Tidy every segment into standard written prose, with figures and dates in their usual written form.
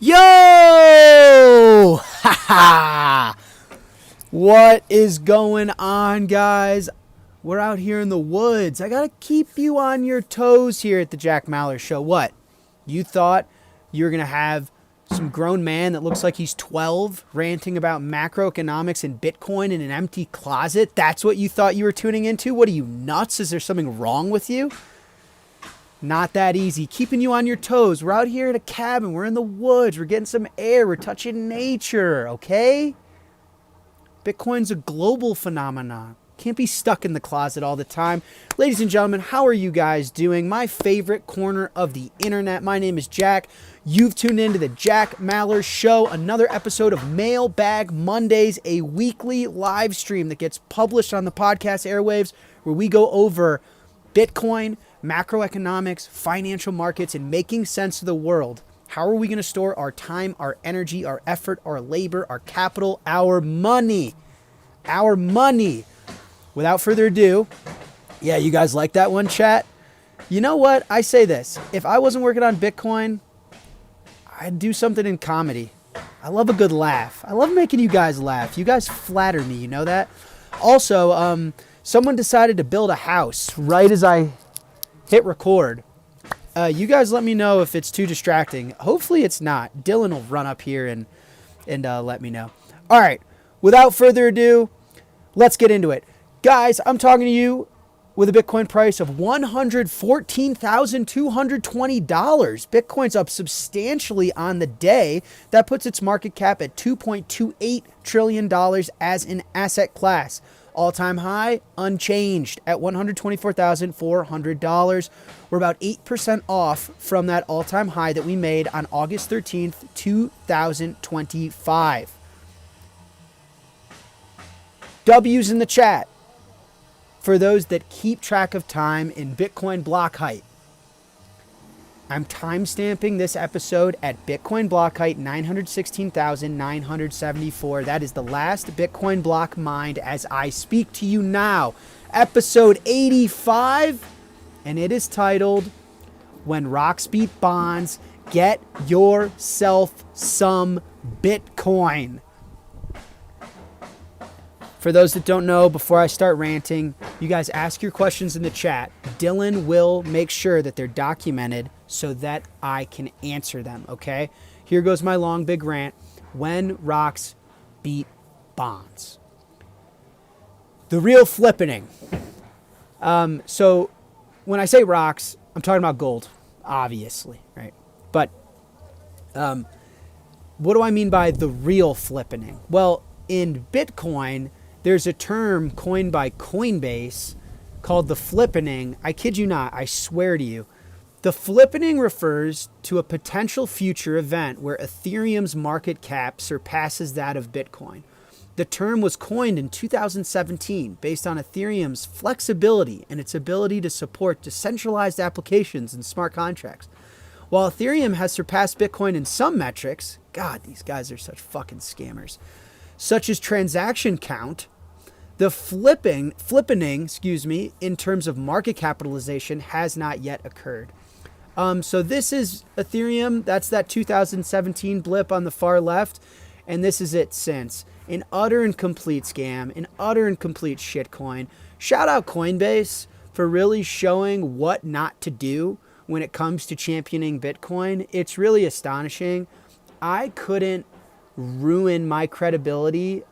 Yo! Ha! What is going on, guys? We're out here in the woods. I gotta keep you on your toes here at the Jack Mallers Show. What? You thought you were gonna have some grown man that looks like he's 12 ranting about macroeconomics and Bitcoin in an empty closet? That's what you thought you were tuning into? What are you, nuts? Is there something wrong with you? Not that easy. Keeping you on your toes. We're out here at a cabin. We're in the woods. We're getting some air. We're touching nature, okay? Bitcoin's a global phenomenon. Can't be stuck in the closet all the time. Ladies and gentlemen, how are you guys doing? My favorite corner of the internet. My name is Jack. You've tuned into the Jack Mallers Show, another episode of Mailbag Mondays, a weekly live stream that gets published on the podcast airwaves where we go over Bitcoin, macroeconomics, financial markets, and making sense of the world. How are we going to store our time, our energy, our effort, our labor, our capital, our money? Our money. Without further ado, yeah, you guys like that one, chat? You know what? I say this. If I wasn't working on Bitcoin, I'd do something in comedy. I love a good laugh. I love making you guys laugh. You guys flatter me, you know that? Also, someone decided to build a house right as I hit record. You guys let me know if it's too distracting. Hopefully it's not. Dylan will run up here and let me know. All right. Without further ado, let's get into it. Guys, I'm talking to you with a Bitcoin price of $114,220. Bitcoin's up substantially on the day. That puts its market cap at $2.28 trillion as an asset class. All-time high, unchanged at $124,400. We're about 8% off from that all-time high that we made on August 13th, 2025. W's in the chat for those that keep track of time in Bitcoin block height. I'm timestamping this episode at Bitcoin block height 916,974. That is the last Bitcoin block mined as I speak to you now. Episode 85, and it is titled, When Rocks Beat Bonds, Get Yourself Some Bitcoin. For those that don't know, before I start ranting, you guys ask your questions in the chat. Dylan will make sure that they're documented so that I can answer them, okay? Here goes my long, big rant. When rocks beat bonds. The real flippening. So when I say rocks, I'm talking about gold, obviously, right? But what do I mean by the real flippening? Well, in Bitcoin, there's a term coined by Coinbase called the flippening. I kid you not, I swear to you. The flippening refers to a potential future event where Ethereum's market cap surpasses that of Bitcoin. The term was coined in 2017 based on Ethereum's flexibility and its ability to support decentralized applications and smart contracts. While Ethereum has surpassed Bitcoin in some metrics, God, these guys are such fucking scammers, such as transaction count, the flippening, in terms of market capitalization has not yet occurred. So this is Ethereum. That's that 2017 blip on the far left. And this is it since. An utter and complete scam, an utter and complete shitcoin. Shout out Coinbase for really showing what not to do when it comes to championing Bitcoin. It's really astonishing. I couldn't ruin my credibility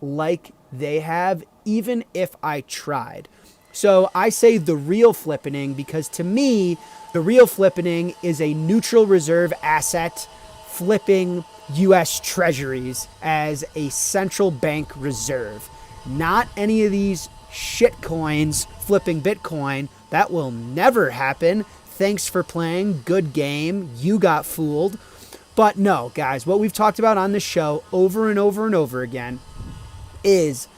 like they have, even if I tried. So I say the real flippening because to me, the real flippening is a neutral reserve asset flipping U.S. Treasuries as a central bank reserve. Not any of these shit coins flipping Bitcoin. That will never happen. Thanks for playing. Good game. You got fooled. But no, guys, what we've talked about on this show over and over and over again is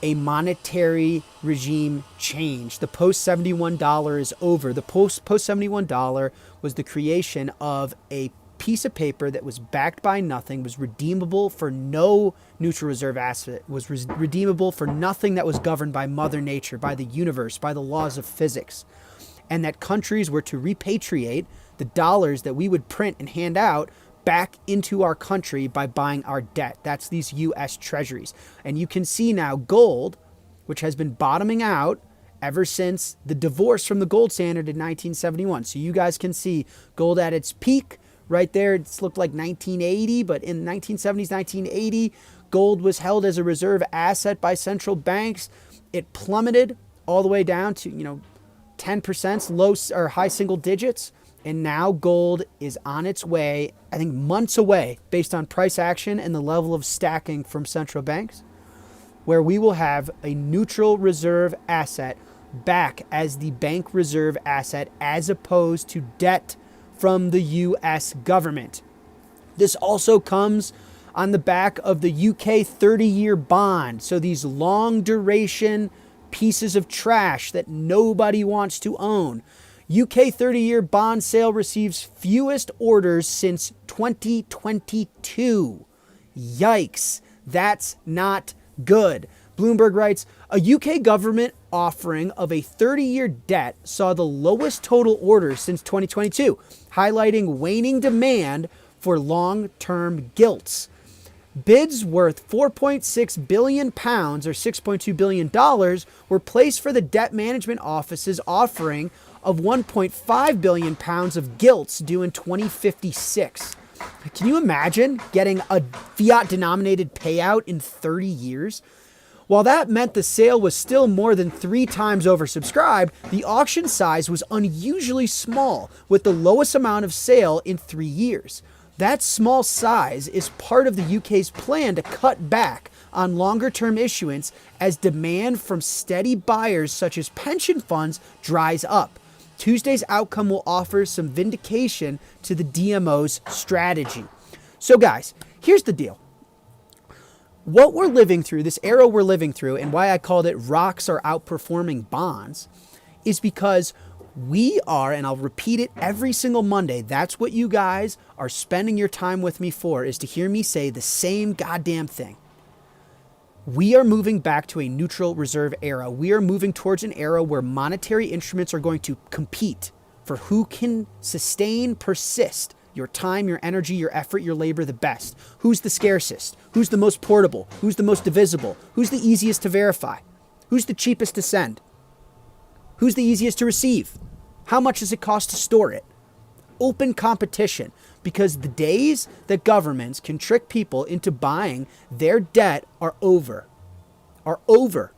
a monetary regime change. The post-$71 is over. The post-$71 was the creation of a piece of paper that was backed by nothing, was redeemable for no neutral reserve asset, was redeemable for nothing that was governed by Mother Nature, by the universe, by the laws of physics. And that countries were to repatriate the dollars that we would print and hand out back into our country by buying our debt. That's these US Treasuries. And you can see now gold, which has been bottoming out ever since the divorce from the gold standard in 1971. So you guys can see gold at its peak right there. It's looked like 1980, but in the 1970s, 1980, gold was held as a reserve asset by central banks. It plummeted all the way down to, 10%, low or high single digits. And now gold is on its way, I think months away, based on price action and the level of stacking from central banks, where we will have a neutral reserve asset back as the bank reserve asset as opposed to debt from the US government. This also comes on the back of the UK 30-year bond. So these long duration pieces of trash that nobody wants to own. UK 30-year bond sale receives fewest orders since 2022. Yikes, that's not good. Bloomberg writes, a UK government offering of a 30-year debt saw the lowest total orders since 2022, highlighting waning demand for long-term gilts. Bids worth £4.6 billion or $6.2 billion were placed for the debt management office's offering of £1.5 billion of gilts due in 2056. Can you imagine getting a fiat-denominated payout in 30 years? While that meant the sale was still more than 3 times oversubscribed, the auction size was unusually small, with the lowest amount of sale in 3 years. That small size is part of the UK's plan to cut back on longer-term issuance as demand from steady buyers such as pension funds dries up. Tuesday's outcome will offer some vindication to the DMO's strategy. So guys, here's the deal. What we're living through, this era we're living through, and why I called it rocks are outperforming bonds, is because we are, and I'll repeat it every single Monday, that's what you guys are spending your time with me for, is to hear me say the same goddamn thing. We are moving back to a neutral reserve era. We are moving towards an era where monetary instruments are going to compete for who can sustain, persist your time, your energy, your effort, your labor the best. Who's the scarcest? Who's the most portable? Who's the most divisible? Who's the easiest to verify? Who's the cheapest to send? Who's the easiest to receive? How much does it cost to store it? Open competition, because the days that governments can trick people into buying their debt are over. Are over.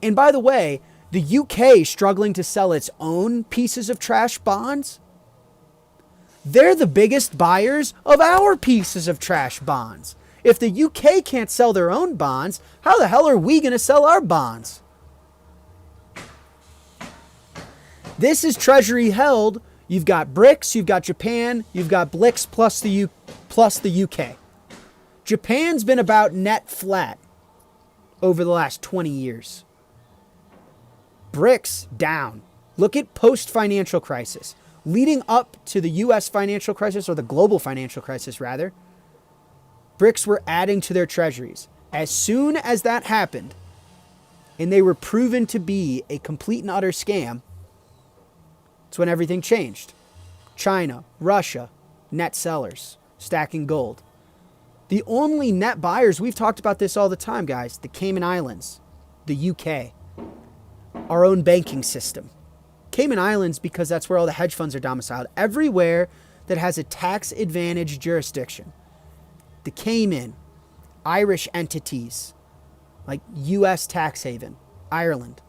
And by the way, the UK struggling to sell its own pieces of trash bonds, they're the biggest buyers of our pieces of trash bonds. If the UK can't sell their own bonds, how the hell are we going to sell our bonds? This is Treasury held. You've got BRICS, you've got Japan, you've got BLICS plus the UK. Japan's been about net flat over the last 20 years. BRICS down. Look at post-financial crisis. Leading up to the US financial crisis, or the global financial crisis rather, BRICS were adding to their treasuries. As soon as that happened, and they were proven to be a complete and utter scam, it's when everything changed. China, Russia, net sellers, stacking gold. The only net buyers, we've talked about this all the time, guys, the Cayman Islands, the UK, our own banking system. Cayman Islands, because that's where all the hedge funds are domiciled. Everywhere that has a tax advantage jurisdiction. The Cayman, Irish entities, like US tax haven, Ireland.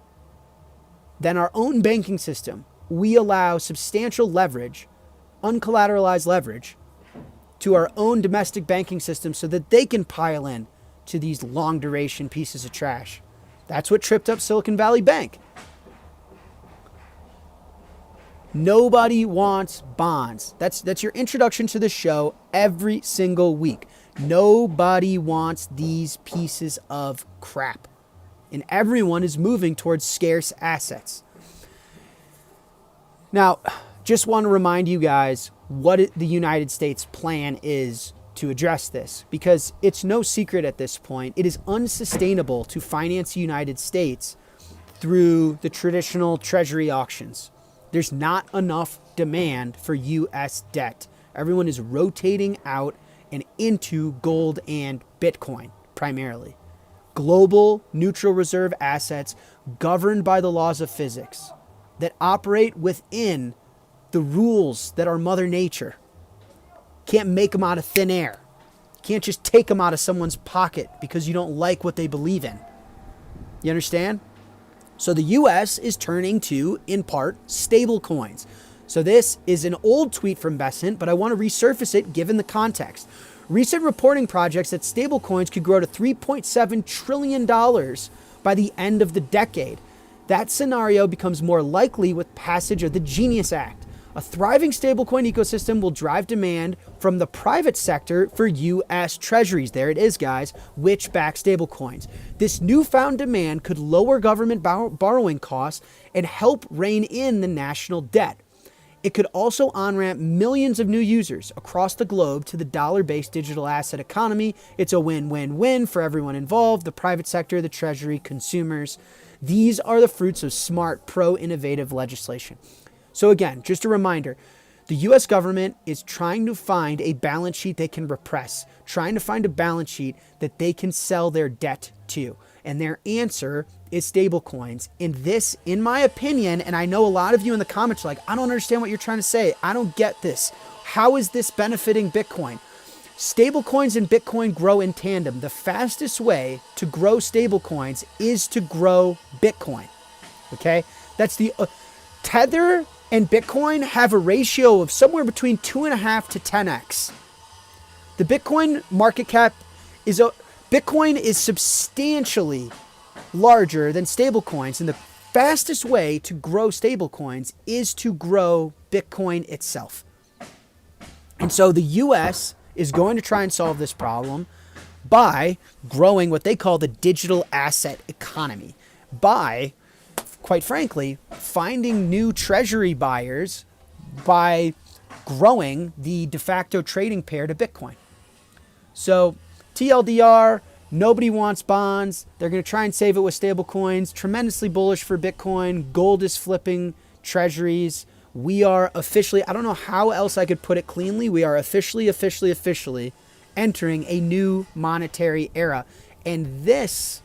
Then our own banking system. We allow substantial leverage, uncollateralized leverage, to our own domestic banking system so that they can pile in to these long duration pieces of trash. That's what tripped up Silicon Valley Bank. Nobody wants bonds. That's your introduction to the show every single week. Nobody wants these pieces of crap. And everyone is moving towards scarce assets. Now, just want to remind you guys what the United States plan is to address this, because it's no secret at this point. It is unsustainable to finance the United States through the traditional treasury auctions. There's not enough demand for U.S. debt Everyone is rotating out and into gold and Bitcoin primarily. Global neutral reserve assets governed by the laws of physics that operate within the rules that are Mother Nature. Can't make them out of thin air. Can't just take them out of someone's pocket because you don't like what they believe in. You understand? So the US is turning to, in part, stablecoins. So this is an old tweet from Besant, but I want to resurface it given the context. Recent reporting projects that stablecoins could grow to $3.7 trillion by the end of the decade. That scenario becomes more likely with passage of the Genius Act. A thriving stablecoin ecosystem will drive demand from the private sector for U.S. Treasuries. There it is, guys, which back stablecoins. This newfound demand could lower government borrowing costs and help rein in the national debt. It could also on-ramp millions of new users across the globe to the dollar-based digital asset economy. It's a win-win-win for everyone involved, the private sector, the Treasury, consumers. These are the fruits of smart, pro-innovative legislation. So again, just a reminder, the U.S. government is trying to find a balance sheet they can repress, trying to find a balance sheet that they can sell their debt to. And their answer is stablecoins. And this, in my opinion, and I know a lot of you in the comments are like, I don't understand what you're trying to say. I don't get this. How is this benefiting Bitcoin? Stablecoins and Bitcoin grow in tandem. The fastest way to grow stablecoins is to grow Bitcoin. Okay? That's the Tether and Bitcoin have a ratio of somewhere between 2.5 to 10x. The Bitcoin market cap is Bitcoin is substantially larger than stablecoins, and the fastest way to grow stablecoins is to grow Bitcoin itself. And so the US is going to try and solve this problem by growing what they call the digital asset economy, by, quite frankly, finding new treasury buyers by growing the de facto trading pair to Bitcoin. So TLDR, nobody wants bonds. They're going to try and save it with stablecoins. Tremendously bullish for Bitcoin. Gold is flipping treasuries. We are officially, I don't know how else I could put it cleanly. We are officially entering a new monetary era. And this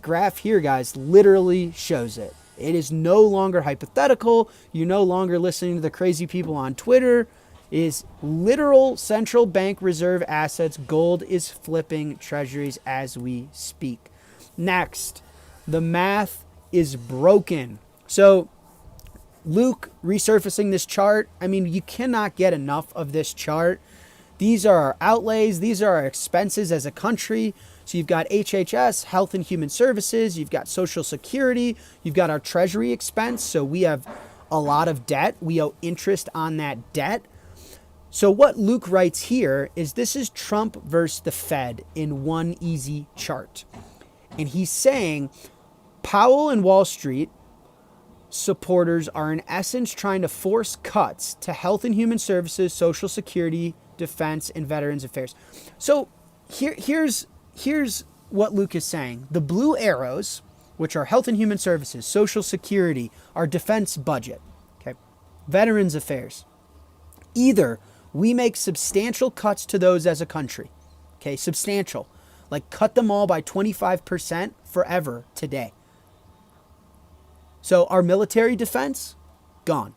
graph here, guys, literally shows it. It is no longer hypothetical. You're no longer listening to the crazy people on Twitter. It is literal central bank reserve assets. Gold is flipping treasuries as we speak. Next, the math is broken. So Luke resurfacing this chart. I mean, you cannot get enough of this chart. These are our outlays. These are our expenses as a country. So you've got HHS, Health and Human Services. You've got Social Security. You've got our Treasury expense. So we have a lot of debt. We owe interest on that debt. So what Luke writes here is this is Trump versus the Fed in one easy chart. And he's saying Powell and Wall Street supporters are in essence trying to force cuts to Health and Human Services, Social Security, Defense, and Veterans Affairs. So here's what Luke is saying. The blue arrows, which are Health and Human Services, Social Security, our defense budget, okay, Veterans Affairs. Either we make substantial cuts to those as a country, okay, substantial, like cut them all by 25% forever today. So our military defense, gone.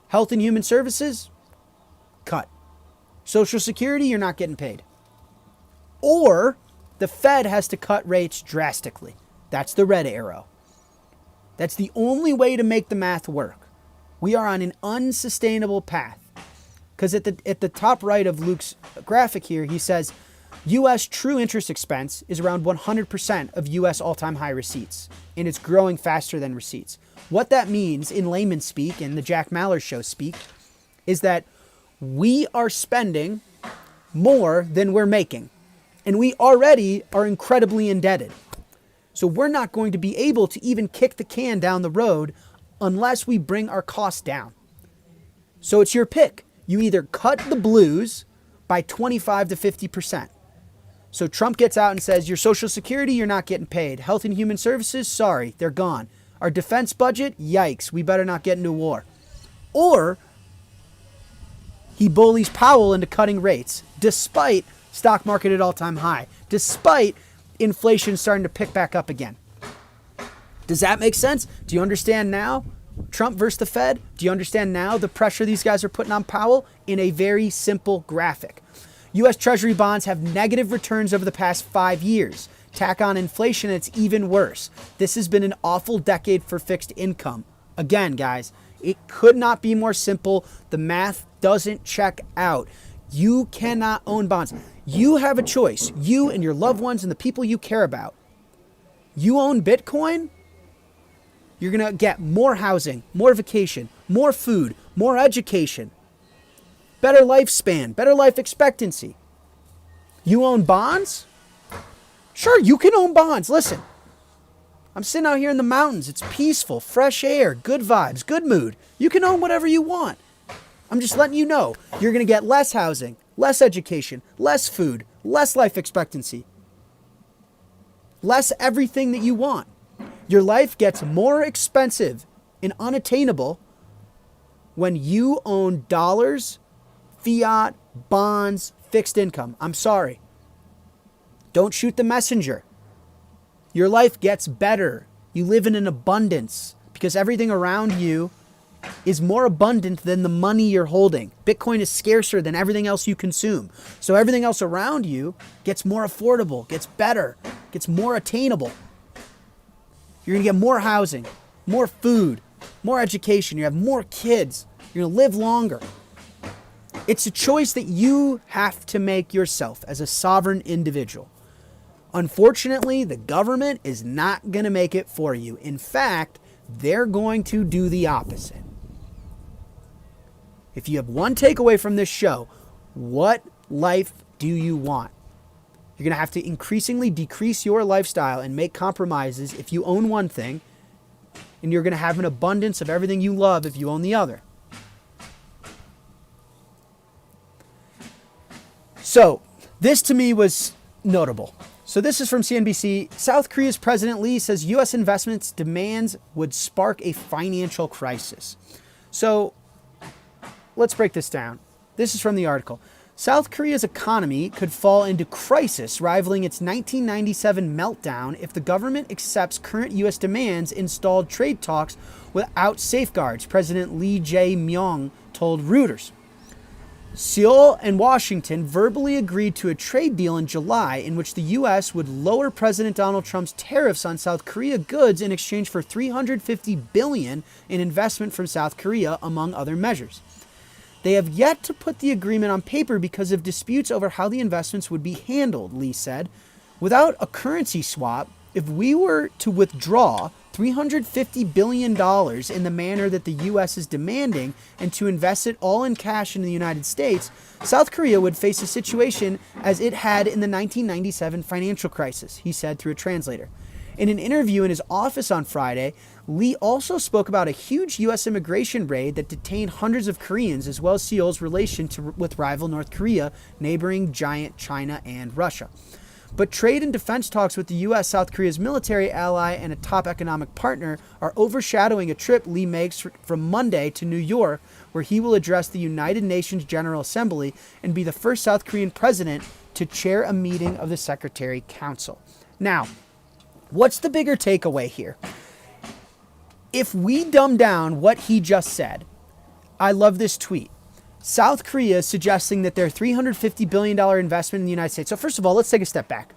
Health and Human Services, cut. Social Security, you're not getting paid. Or the Fed has to cut rates drastically. That's the red arrow. That's the only way to make the math work. We are on an unsustainable path. Because at the top right of Luke's graphic here, he says, U.S. true interest expense is around 100% of U.S. all-time high receipts, and it's growing faster than receipts. What that means in layman's speak, and the Jack Mallers show speak, is that we are spending more than we're making, and we already are incredibly indebted. So we're not going to be able to even kick the can down the road unless we bring our costs down. So it's your pick. You either cut the blues by 25 to 50%. So Trump gets out and says, your Social Security, you're not getting paid. Health and Human Services, sorry, they're gone. Our defense budget, yikes, we better not get into war. Or he bullies Powell into cutting rates, despite stock market at all-time high, despite inflation starting to pick back up again. Does that make sense? Do you understand now? Trump versus the Fed? Do you understand now the pressure these guys are putting on Powell? In a very simple graphic. U.S. Treasury bonds have negative returns over the past 5 years. Tack on inflation, it's even worse. This has been an awful decade for fixed income. Again, guys, it could not be more simple. The math doesn't check out. You cannot own bonds. You have a choice. You and your loved ones and the people you care about. You own Bitcoin, you're going to get more housing, more vacation, more food, more education, better lifespan, better life expectancy. You own bonds? Sure, you can own bonds. Listen, I'm sitting out here in the mountains. It's peaceful, fresh air, good vibes, good mood. You can own whatever you want. I'm just letting you know, you're going to get less housing, less education, less food, less life expectancy, less everything that you want. Your life gets more expensive and unattainable when you own dollars, fiat, bonds, fixed income. I'm sorry. Don't shoot the messenger. Your life gets better. You live in an abundance because everything around you is more abundant than the money you're holding. Bitcoin is scarcer than everything else you consume. So everything else around you gets more affordable, gets better, gets more attainable. You're going to get more housing, more food, more education. You have more kids. You're going to live longer. It's a choice that you have to make yourself as a sovereign individual. Unfortunately, the government is not going to make it for you. In fact, they're going to do the opposite. If you have one takeaway from this show, what life do you want? You're going to have to increasingly decrease your lifestyle and make compromises if you own one thing, and you're going to have an abundance of everything you love if you own the other. So, this to me was notable. So this is from CNBC. South Korea's President Lee says U.S. investments demands would spark a financial crisis. So let's break this down. This is from the article. South Korea's economy could fall into crisis, rivaling its 1997 meltdown if the government accepts current U.S. demands installed trade talks without safeguards, President Lee Jae-myung told Reuters. Seoul and Washington verbally agreed to a trade deal in July in which the U.S. would lower President Donald Trump's tariffs on South Korea goods in exchange for $350 billion in investment from South Korea, among other measures. They have yet to put the agreement on paper because of disputes over how the investments would be handled, Lee said. Without a currency swap, if we were to withdraw $350 billion in the manner that the U.S. is demanding and to invest it all in cash in the United States, South Korea would face a situation as it had in the 1997 financial crisis, he said through a translator. In an interview in his office on Friday, Lee also spoke about a huge U.S. immigration raid that detained hundreds of Koreans, as well as Seoul's relation with rival North Korea, neighboring giant China and Russia. But trade and defense talks with the U.S., South Korea's military ally and a top economic partner, are overshadowing a trip Lee makes from Monday to New York, where he will address the United Nations General Assembly and be the first South Korean president to chair a meeting of the Secretary Council. Now, what's the bigger takeaway here? If we dumb down what he just said, I love this tweet. South Korea is suggesting that their $350 billion investment in the United States. So first of all, let's take a step back.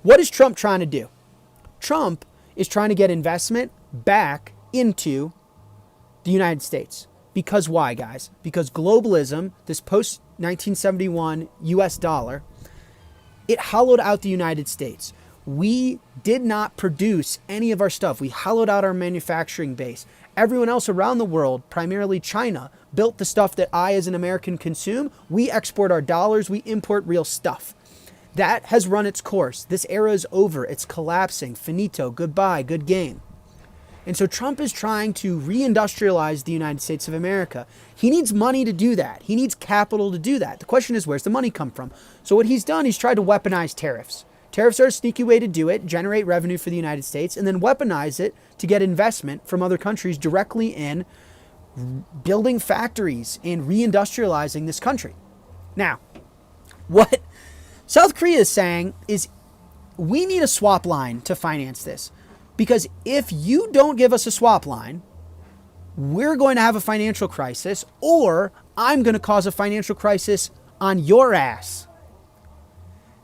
What is Trump trying to do? Trump is trying to get investment back into the United States. Because why, guys? Because globalism, this post-1971 US dollar, it hollowed out the United States. We did not produce any of our stuff. We hollowed out our manufacturing base. Everyone else around the world, primarily China, built the stuff that I as an American consume. We export our dollars. We import real stuff. That has run its course. This era is over. It's collapsing. Finito. Goodbye. Good game. And so Trump is trying to reindustrialize the United States of America. He needs money to do that. He needs capital to do that. The question is, where's the money come from? So what he's done, he's tried to weaponize tariffs. Tariffs are a sneaky way to do it, generate revenue for the United States, and then weaponize it to get investment from other countries directly in building factories and reindustrializing this country. Now, what South Korea is saying is we need a swap line to finance this, because if you don't give us a swap line, we're going to have a financial crisis, or I'm going to cause a financial crisis on your ass.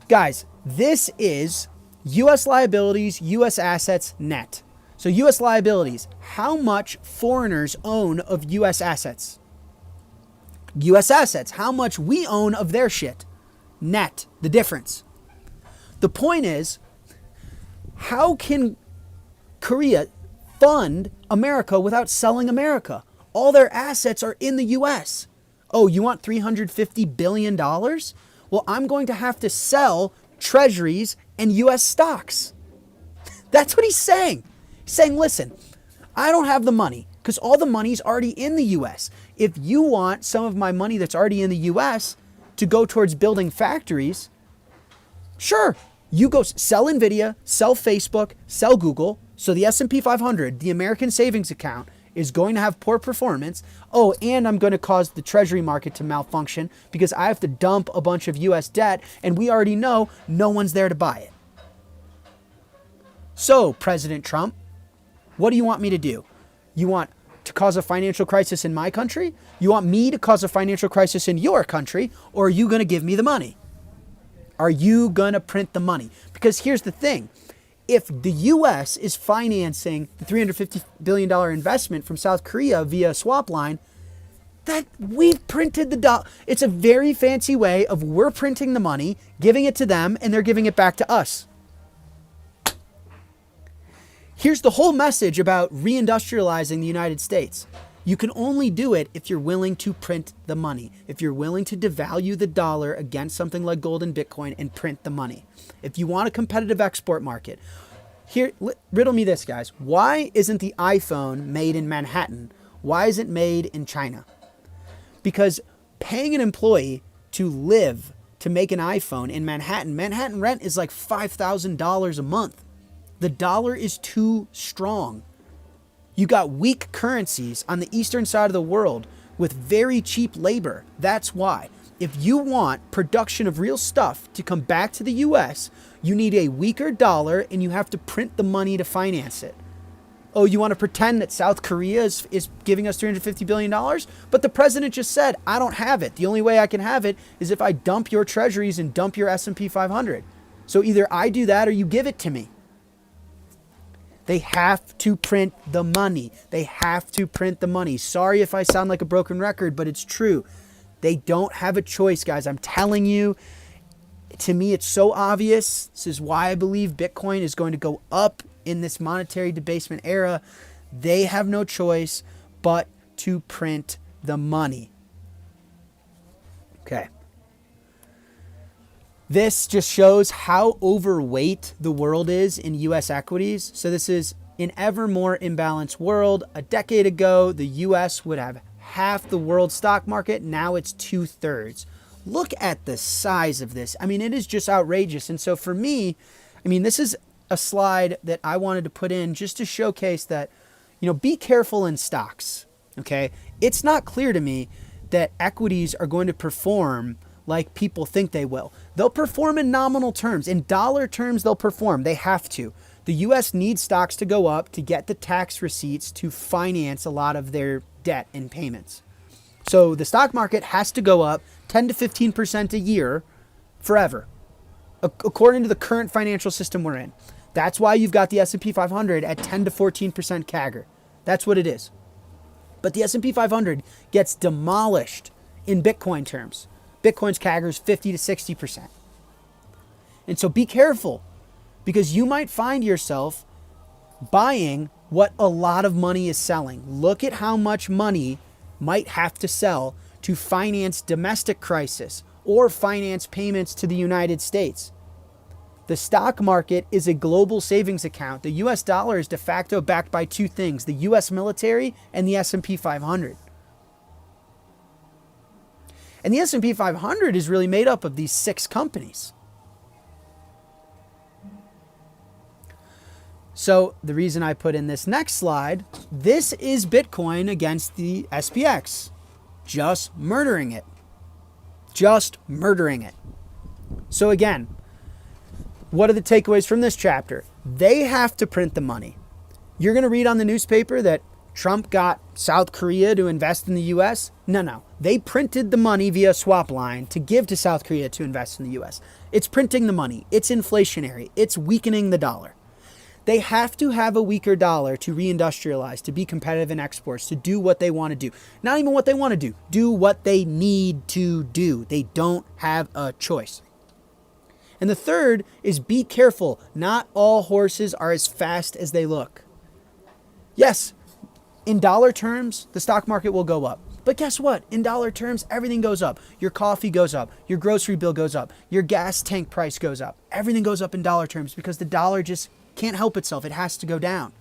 Guys, this is U.S. liabilities, U.S. assets net. So U.S. liabilities, how much foreigners own of U.S. assets? U.S. assets, how much we own of their shit? Net, the difference. The point is, how can Korea fund America without selling America? All their assets are in the U.S. Oh, you want $350 billion? Well, I'm going to have to sell treasuries and U.S. stocks. That's what he's saying. He's saying, listen, I don't have the money because all the money's already in the U.S. If you want some of my money that's already in the U.S. to go towards building factories, sure, you go sell Nvidia, sell Facebook, sell Google. So the S&P 500, the American savings account, is going to have poor performance. Oh, and I'm going to cause the treasury market to malfunction because I have to dump a bunch of U.S. debt, and we already know no one's there to buy it. So, President Trump, what do you want me to do? You want to cause a financial crisis in my country? You want me to cause a financial crisis in your country? Or are you going to give me the money? Are you going to print the money? Because here's the thing. If the U.S. is financing the $350 billion investment from South Korea via a swap line, that we've printed the dollar. It's a very fancy way of we're printing the money, giving it to them, and they're giving it back to us. Here's the whole message about reindustrializing the United States. You can only do it if you're willing to print the money, if you're willing to devalue the dollar against something like gold and Bitcoin and print the money. If you want a competitive export market, here, riddle me this, guys. Why isn't the iPhone made in Manhattan? Why is it made in China? Because paying an employee to live to make an iPhone in Manhattan rent is like $5,000 a month. The dollar is too strong. You got weak currencies on the eastern side of the world with very cheap labor. That's why. If you want production of real stuff to come back to the US, you need a weaker dollar and you have to print the money to finance it. Oh, you want to pretend that South Korea is giving us $350 billion? But the president just said, I don't have it. The only way I can have it is if I dump your treasuries and dump your S&P 500. So either I do that or you give it to me. They have to print the money. They have to print the money. Sorry if I sound like a broken record, but it's true. They don't have a choice, guys. I'm telling you, to me, it's so obvious. This is why I believe Bitcoin is going to go up in this monetary debasement era. They have no choice but to print the money. Okay. This just shows how overweight the world is in U.S. equities. So this is an ever more imbalanced world. A decade ago, the U.S. would have half the world stock market. Now it's 2/3. Look at the size of this. I mean, it is just outrageous. And so for me, this is a slide that I wanted to put in just to showcase that, be careful in stocks. Okay. It's not clear to me that equities are going to perform like people think they will. They'll perform in nominal terms. In dollar terms, they'll perform. They have to. The U.S. needs stocks to go up to get the tax receipts to finance a lot of their debt and payments. So the stock market has to go up 10 to 15% a year forever, according to the current financial system we're in. That's why you've got the S&P 500 at 10 to 14% CAGR. That's what it is. But the S&P 500 gets demolished in Bitcoin terms. Bitcoin's CAGR is 50 to 60%. And so be careful, because you might find yourself buying what a lot of money is selling. Look at how much money might have to sell to finance domestic crisis or finance payments to the United States. The stock market is a global savings account. The US dollar is de facto backed by two things, the US military and the S&P 500. And the S&P 500 is really made up of these 6 companies. So the reason I put in this next slide, this is Bitcoin against the SPX. Just murdering it. Just murdering it. So again, what are the takeaways from this chapter? They have to print the money. You're going to read on the newspaper that Trump got South Korea to invest in the U.S. No. They printed the money via swap line to give to South Korea to invest in the U.S. It's printing the money. It's inflationary. It's weakening the dollar. They have to have a weaker dollar to reindustrialize, to be competitive in exports, to do what they want to do. Not even what they want to do. Do what they need to do. They don't have a choice. And the third is be careful. Not all horses are as fast as they look. Yes, in dollar terms, the stock market will go up. But guess what? In dollar terms, everything goes up. Your coffee goes up. Your grocery bill goes up. Your gas tank price goes up. Everything goes up in dollar terms because the dollar just can't help itself. It has to go down.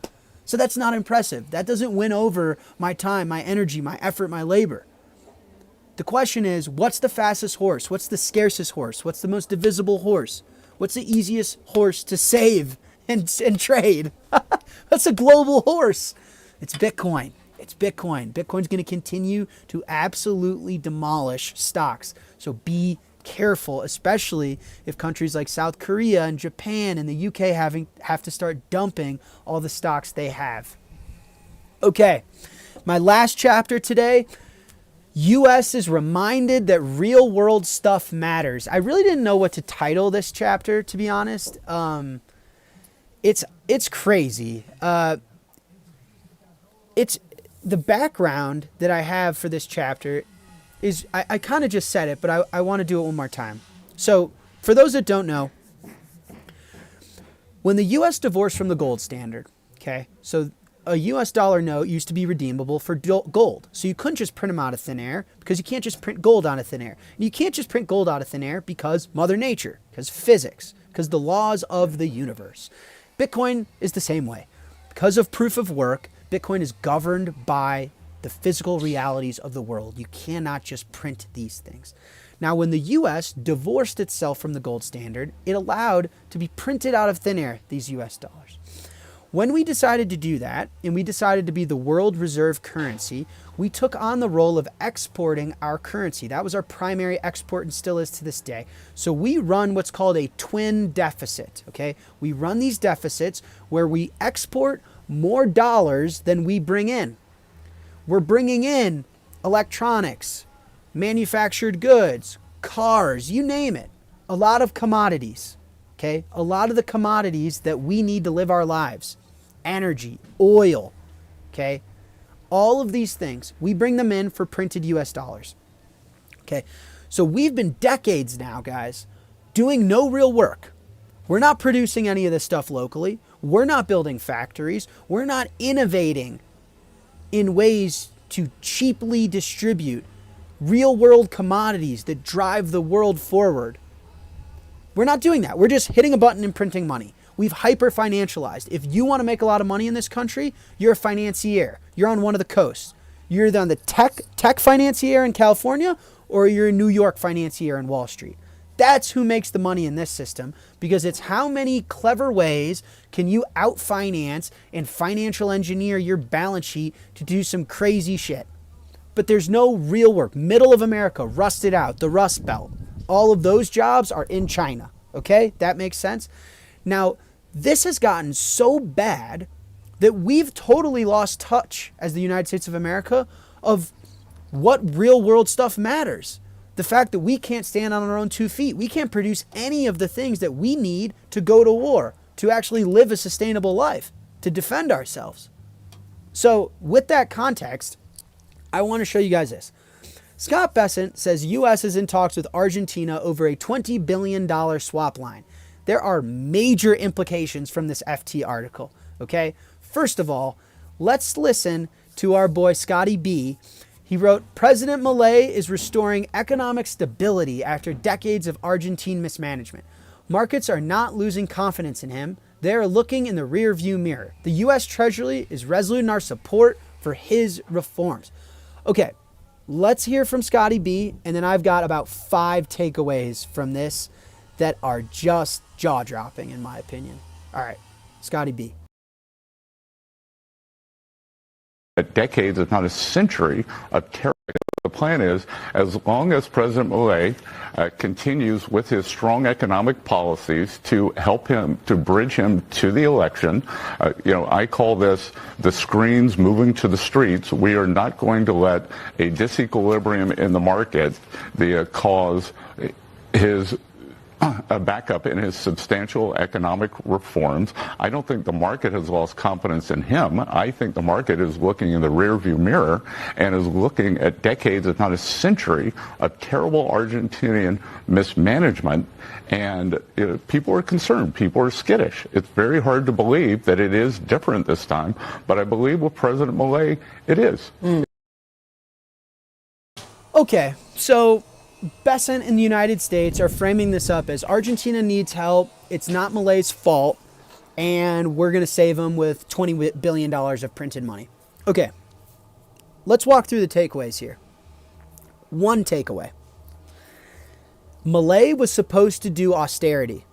So that's not impressive. That doesn't win over my time, my energy, my effort, my labor. The question is, what's the fastest horse? What's the scarcest horse? What's the most divisible horse? What's the easiest horse to save and trade? That's a global horse. It's Bitcoin. It's Bitcoin. Bitcoin's going to continue to absolutely demolish stocks. So be careful, especially if countries like South Korea and Japan and the UK have to start dumping all the stocks they have. Okay, my last chapter today, US is reminded that real world stuff matters. I really didn't know what to title this chapter, to be honest. It's crazy. It's the background that I have for this chapter is, I kind of just said it, but I want to do it one more time. So for those that don't know, when the U.S. divorced from the gold standard, okay, so a U.S. dollar note used to be redeemable for gold. So you couldn't just print them out of thin air because you can't just print gold out of thin air. And you can't just print gold out of thin air because Mother Nature, because physics, because the laws of the universe. Bitcoin is the same way. Because of proof of work, Bitcoin is governed by the physical realities of the world. You cannot just print these things. Now, when the U.S. divorced itself from the gold standard, it allowed to be printed out of thin air, these U.S. dollars. When we decided to do that, and we decided to be the world reserve currency, we took on the role of exporting our currency. That was our primary export and still is to this day. So we run what's called a twin deficit, okay? We run these deficits where we export more dollars than we bring in. We're bringing in electronics, manufactured goods, cars, you name it. A lot of commodities, okay? A lot of the commodities that we need to live our lives. Energy, oil, okay? All of these things, we bring them in for printed US dollars, okay? So we've been decades now, guys, doing no real work. We're not producing any of this stuff locally. We're not building factories. We're not innovating in ways to cheaply distribute real world commodities that drive the world forward. We're not doing that. We're just hitting a button and printing money. We've hyper financialized. If you want to make a lot of money in this country, you're a financier. You're on one of the coasts. You're either on the tech financier in California or you're a New York financier in Wall Street. That's who makes the money in this system, because it's how many clever ways can you out-finance and financial engineer your balance sheet to do some crazy shit. But there's no real work. Middle of America, rusted out, the Rust Belt. All of those jobs are in China, okay? That makes sense? Now, this has gotten so bad that we've totally lost touch as the United States of America of what real world stuff matters. The fact that we can't stand on our own 2 feet. We can't produce any of the things that we need to go to war, to actually live a sustainable life, to defend ourselves. So with that context, I want to show you guys this. Scott Bessent says U.S. is in talks with Argentina over a $20 billion swap line. There are major implications from this FT article, okay? First of all, let's listen to our boy Scotty B. He wrote, President Milei is restoring economic stability after decades of Argentine mismanagement. Markets are not losing confidence in him. They are looking in the rearview mirror. The U.S. Treasury is resolute in our support for his reforms. Okay, let's hear from Scotty B, and then I've got about 5 takeaways from this that are just jaw-dropping in my opinion. All right, Scotty B. decades, if not a century, of terror. The plan is, as long as President Milei continues with his strong economic policies to help him, to bridge him to the election, I call this the screens moving to the streets. We are not going to let a disequilibrium in the market cause his a backup in his substantial economic reforms. I don't think the market has lost confidence in him. I think the market is looking in the rearview mirror and is looking at decades, if not a century, of terrible Argentinian mismanagement. And people are concerned. People are skittish. It's very hard to believe that it is different this time. But I believe with President Milei, it is. Okay, so Besant in the United States are framing this up as Argentina needs help, it's not Milei's fault, and we're going to save him with $20 billion of printed money. Okay, let's walk through the takeaways here. One takeaway. Milei was supposed to do austerity.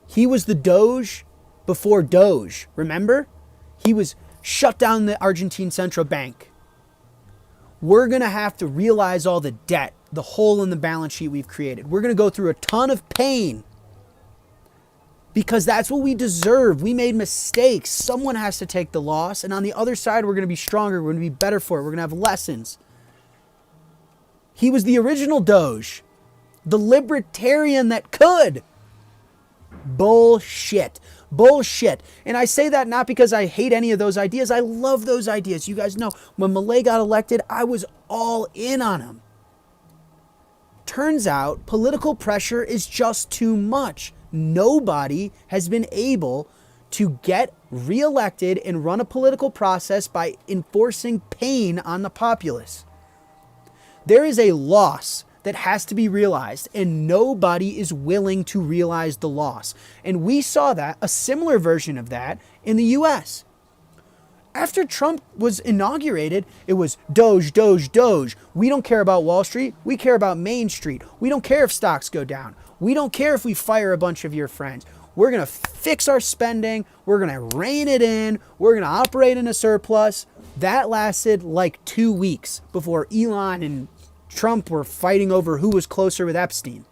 He was the Doge before Doge, remember? He was shut down the Argentine Central Bank. We're going to have to realize all the debt, the hole in the balance sheet we've created. We're going to go through a ton of pain because that's what we deserve. We made mistakes. Someone has to take the loss. And on the other side, we're going to be stronger. We're going to be better for it. We're going to have lessons. He was the original Doge, the libertarian that could. Bullshit. Bullshit. And I say that not because I hate any of those ideas. I love those ideas. You guys know when Milei got elected, I was all in on him. Turns out political pressure is just too much. Nobody has been able to get reelected and run a political process by enforcing pain on the populace. There is a loss that has to be realized, and nobody is willing to realize the loss. And we saw that, a similar version of that, in the US. After Trump was inaugurated, it was Doge, Doge, Doge. We don't care about Wall Street. We care about Main Street. We don't care if stocks go down. We don't care if we fire a bunch of your friends. We're going to fix our spending. We're going to rein it in. We're going to operate in a surplus. That lasted like 2 weeks before Elon and Trump were fighting over who was closer with Epstein.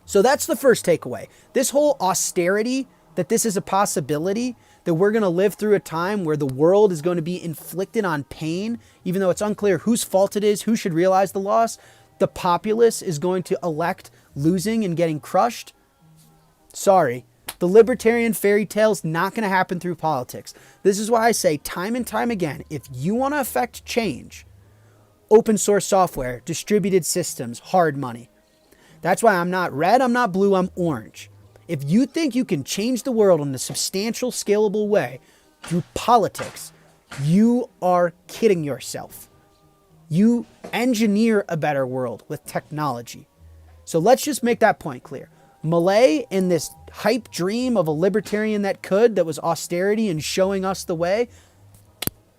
So that's the first takeaway. This whole austerity, that this is a possibility, that we're going to live through a time where the world is going to be inflicted on pain, even though it's unclear whose fault it is, who should realize the loss. The populace is going to elect losing and getting crushed. Sorry. The libertarian fairy tale's not going to happen through politics. This is why I say time and time again, if you want to affect change, open source software, distributed systems, hard money. That's why I'm not red, I'm not blue, I'm orange. If you think you can change the world in a substantial, scalable way through politics, you are kidding yourself. You engineer a better world with technology. So let's just make that point clear. Milei in this hype dream of a libertarian that was austerity and showing us the way,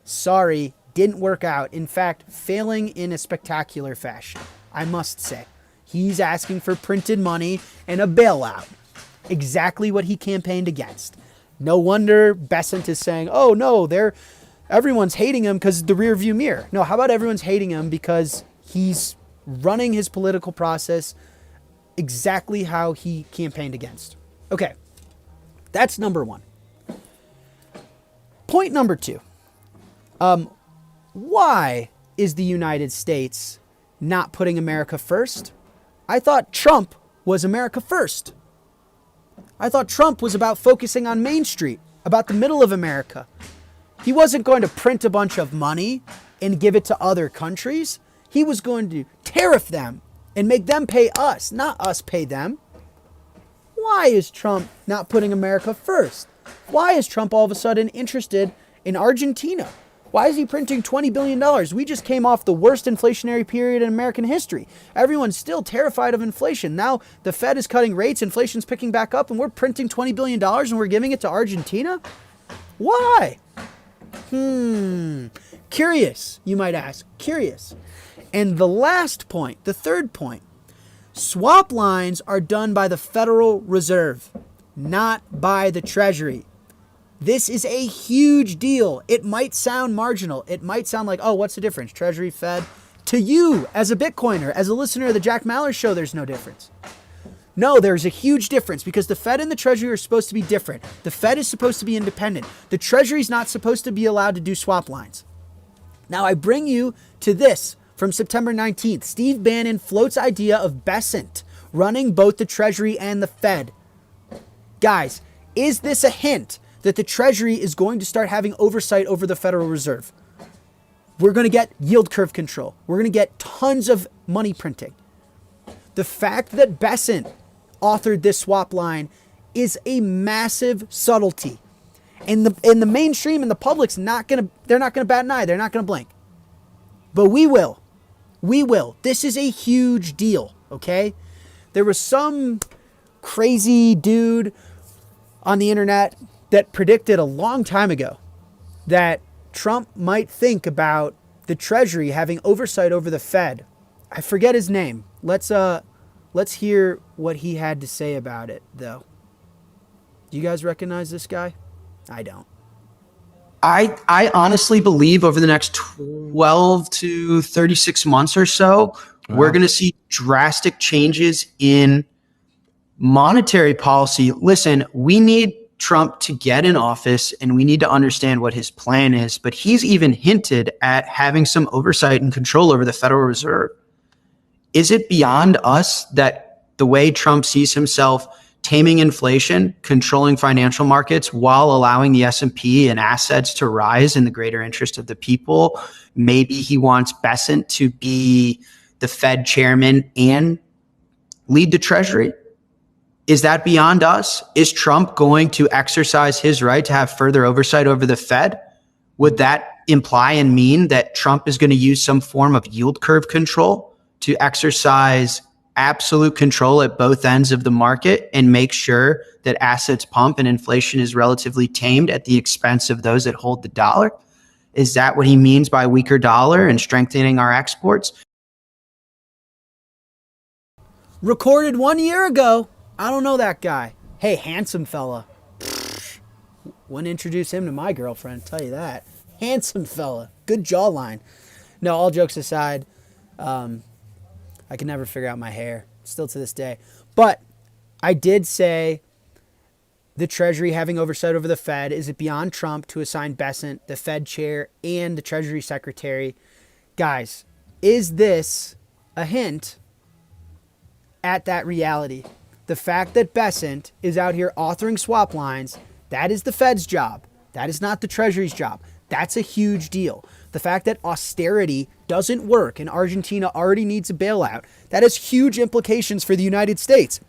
sorry, didn't work out. In fact, failing in a spectacular fashion, I must say. He's asking for printed money and a bailout. Exactly what he campaigned against. No wonder Besant is saying, oh no, everyone's hating him because the rear view mirror. No, how about everyone's hating him because he's running his political process exactly how he campaigned against. Okay, that's number one. Point number two. Why is the United States not putting America first? I thought Trump was America first. I thought Trump was about focusing on Main Street, about the middle of America. He wasn't going to print a bunch of money and give it to other countries. He was going to tariff them and make them pay us, not us pay them. Why is Trump not putting America first? Why is Trump all of a sudden interested in Argentina? Why is he printing $20 billion? We just came off the worst inflationary period in American history. Everyone's still terrified of inflation. Now the Fed is cutting rates, inflation's picking back up, and we're printing $20 billion and we're giving it to Argentina? Why? Curious, you might ask. Curious. And the last point, the third point, swap lines are done by the Federal Reserve, not by the Treasury. This is a huge deal. It might sound marginal. It might sound like, oh, what's the difference? Treasury, Fed. To you, as a Bitcoiner, as a listener of the Jack Mallers show, there's no difference. No, there's a huge difference because the Fed and the Treasury are supposed to be different. The Fed is supposed to be independent. The Treasury is not supposed to be allowed to do swap lines. Now, I bring you to this from September 19th. Steve Bannon floats idea of Besant running both the Treasury and the Fed. Guys, is this a hint that the Treasury is going to start having oversight over the Federal Reserve? We're going to get yield curve control. We're going to get tons of money printing. The fact that Besant authored this swap line is a massive subtlety. And the mainstream and the public's they're not going to bat an eye. They're not going to blink. But we will. We will. This is a huge deal, okay? There was some crazy dude on the internet that predicted a long time ago that Trump might think about the Treasury having oversight over the Fed. I forget his name. Let's hear what he had to say about it, though. Do you guys recognize this guy? I don't. I honestly believe over the next 12 to 36 months or so, we're going to see drastic changes in monetary policy. Listen, we need Trump to get in office and we need to understand what his plan is. But he's even hinted at having some oversight and control over the Federal Reserve. Is it beyond us that the way Trump sees himself taming inflation, controlling financial markets while allowing the S&P and assets to rise in the greater interest of the people? Maybe he wants Besant to be the Fed chairman and lead the Treasury. Is that beyond us? Is Trump going to exercise his right to have further oversight over the Fed? Would that imply and mean that Trump is going to use some form of yield curve control to exercise absolute control at both ends of the market and make sure that assets pump and inflation is relatively tamed at the expense of those that hold the dollar? Is that what he means by weaker dollar and strengthening our exports? Recorded 1 year ago. I don't know that guy. Hey, handsome fella. Wouldn't introduce him to my girlfriend, tell you that. Handsome fella. Good jawline. No, all jokes aside, I can never figure out my hair, still to this day. But I did say the Treasury having oversight over the Fed. Is it beyond Trump to assign Besant, the Fed chair, and the Treasury secretary? Guys, is this a hint at that reality? The fact that Besant is out here authoring swap lines, that is the Fed's job. That is not the Treasury's job. That's a huge deal. The fact that austerity doesn't work and Argentina already needs a bailout, that has huge implications for the United States.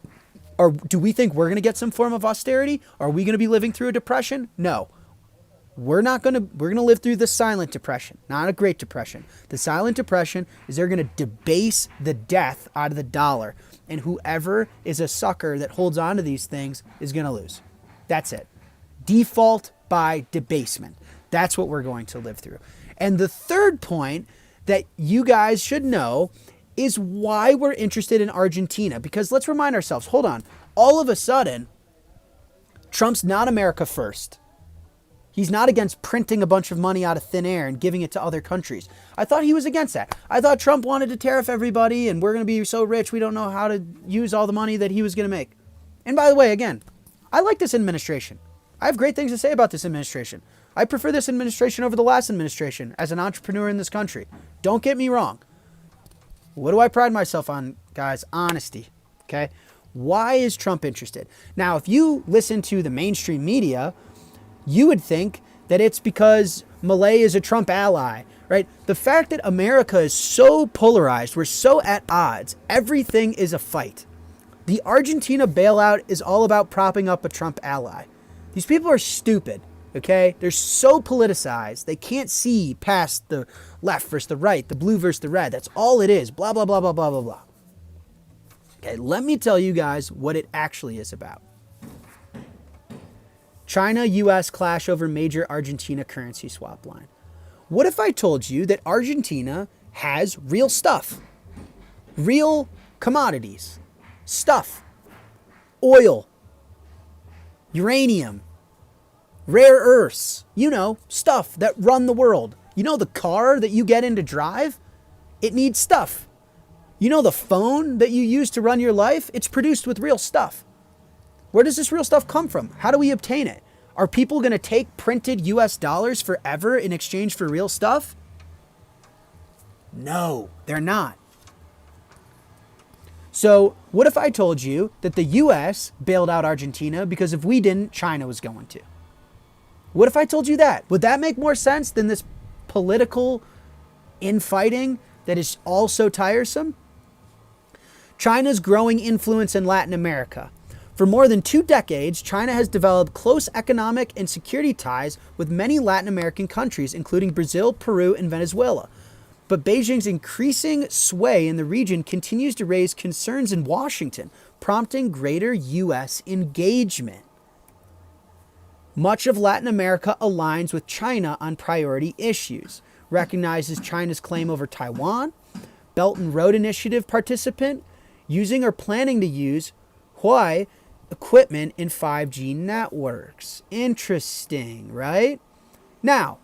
Or do we think we're going to get some form of austerity? Are we going to be living through a depression? No. We're going to live through the silent depression, not a great depression. The silent depression is they're going to debase the death out of the dollar. And whoever is a sucker that holds on to these things is going to lose. That's it. Default by debasement. That's what we're going to live through. And the third point that you guys should know is why we're interested in Argentina. Because let's remind ourselves, hold on. All of a sudden, Trump's not America first. He's not against printing a bunch of money out of thin air and giving it to other countries. I thought he was against that. I thought Trump wanted to tariff everybody and we're going to be so rich we don't know how to use all the money that he was going to make. And by the way, again, I like this administration. I have great things to say about this administration. I prefer this administration over the last administration as an entrepreneur in this country. Don't get me wrong. What do I pride myself on, guys? Honesty. Okay? Why is Trump interested? Now, if you listen to the mainstream media, you would think that it's because Malay is a Trump ally, right? The fact that America is so polarized, we're so at odds, everything is a fight. The Argentina bailout is all about propping up a Trump ally. These people are stupid, okay? They're so politicized, they can't see past the left versus the right, the blue versus the red. That's all it is, blah, blah, blah, blah, blah, blah, blah. Okay, let me tell you guys what it actually is about. China-US clash over major Argentina currency swap line. What if I told you that Argentina has real stuff, real commodities, stuff, oil, uranium, Rare earths, stuff that run the world. The car that you get in to drive, it needs stuff. The phone that you use to run your life, it's produced with real stuff. Where does this real stuff come from? How do we obtain it? Are people going to take printed US dollars forever in exchange for real stuff? No, they're not. So what if I told you that the US bailed out Argentina because if we didn't, China was going to? What if I told you that? Would that make more sense than this political infighting that is all so tiresome? China's growing influence in Latin America. For more than 2 decades, China has developed close economic and security ties with many Latin American countries, including Brazil, Peru, and Venezuela. But Beijing's increasing sway in the region continues to raise concerns in Washington, prompting greater U.S. engagement. Much of Latin America aligns with China on priority issues, recognizes China's claim over Taiwan, Belt and Road Initiative participant, using or planning to use Huawei equipment in 5G networks. Interesting, right? Now,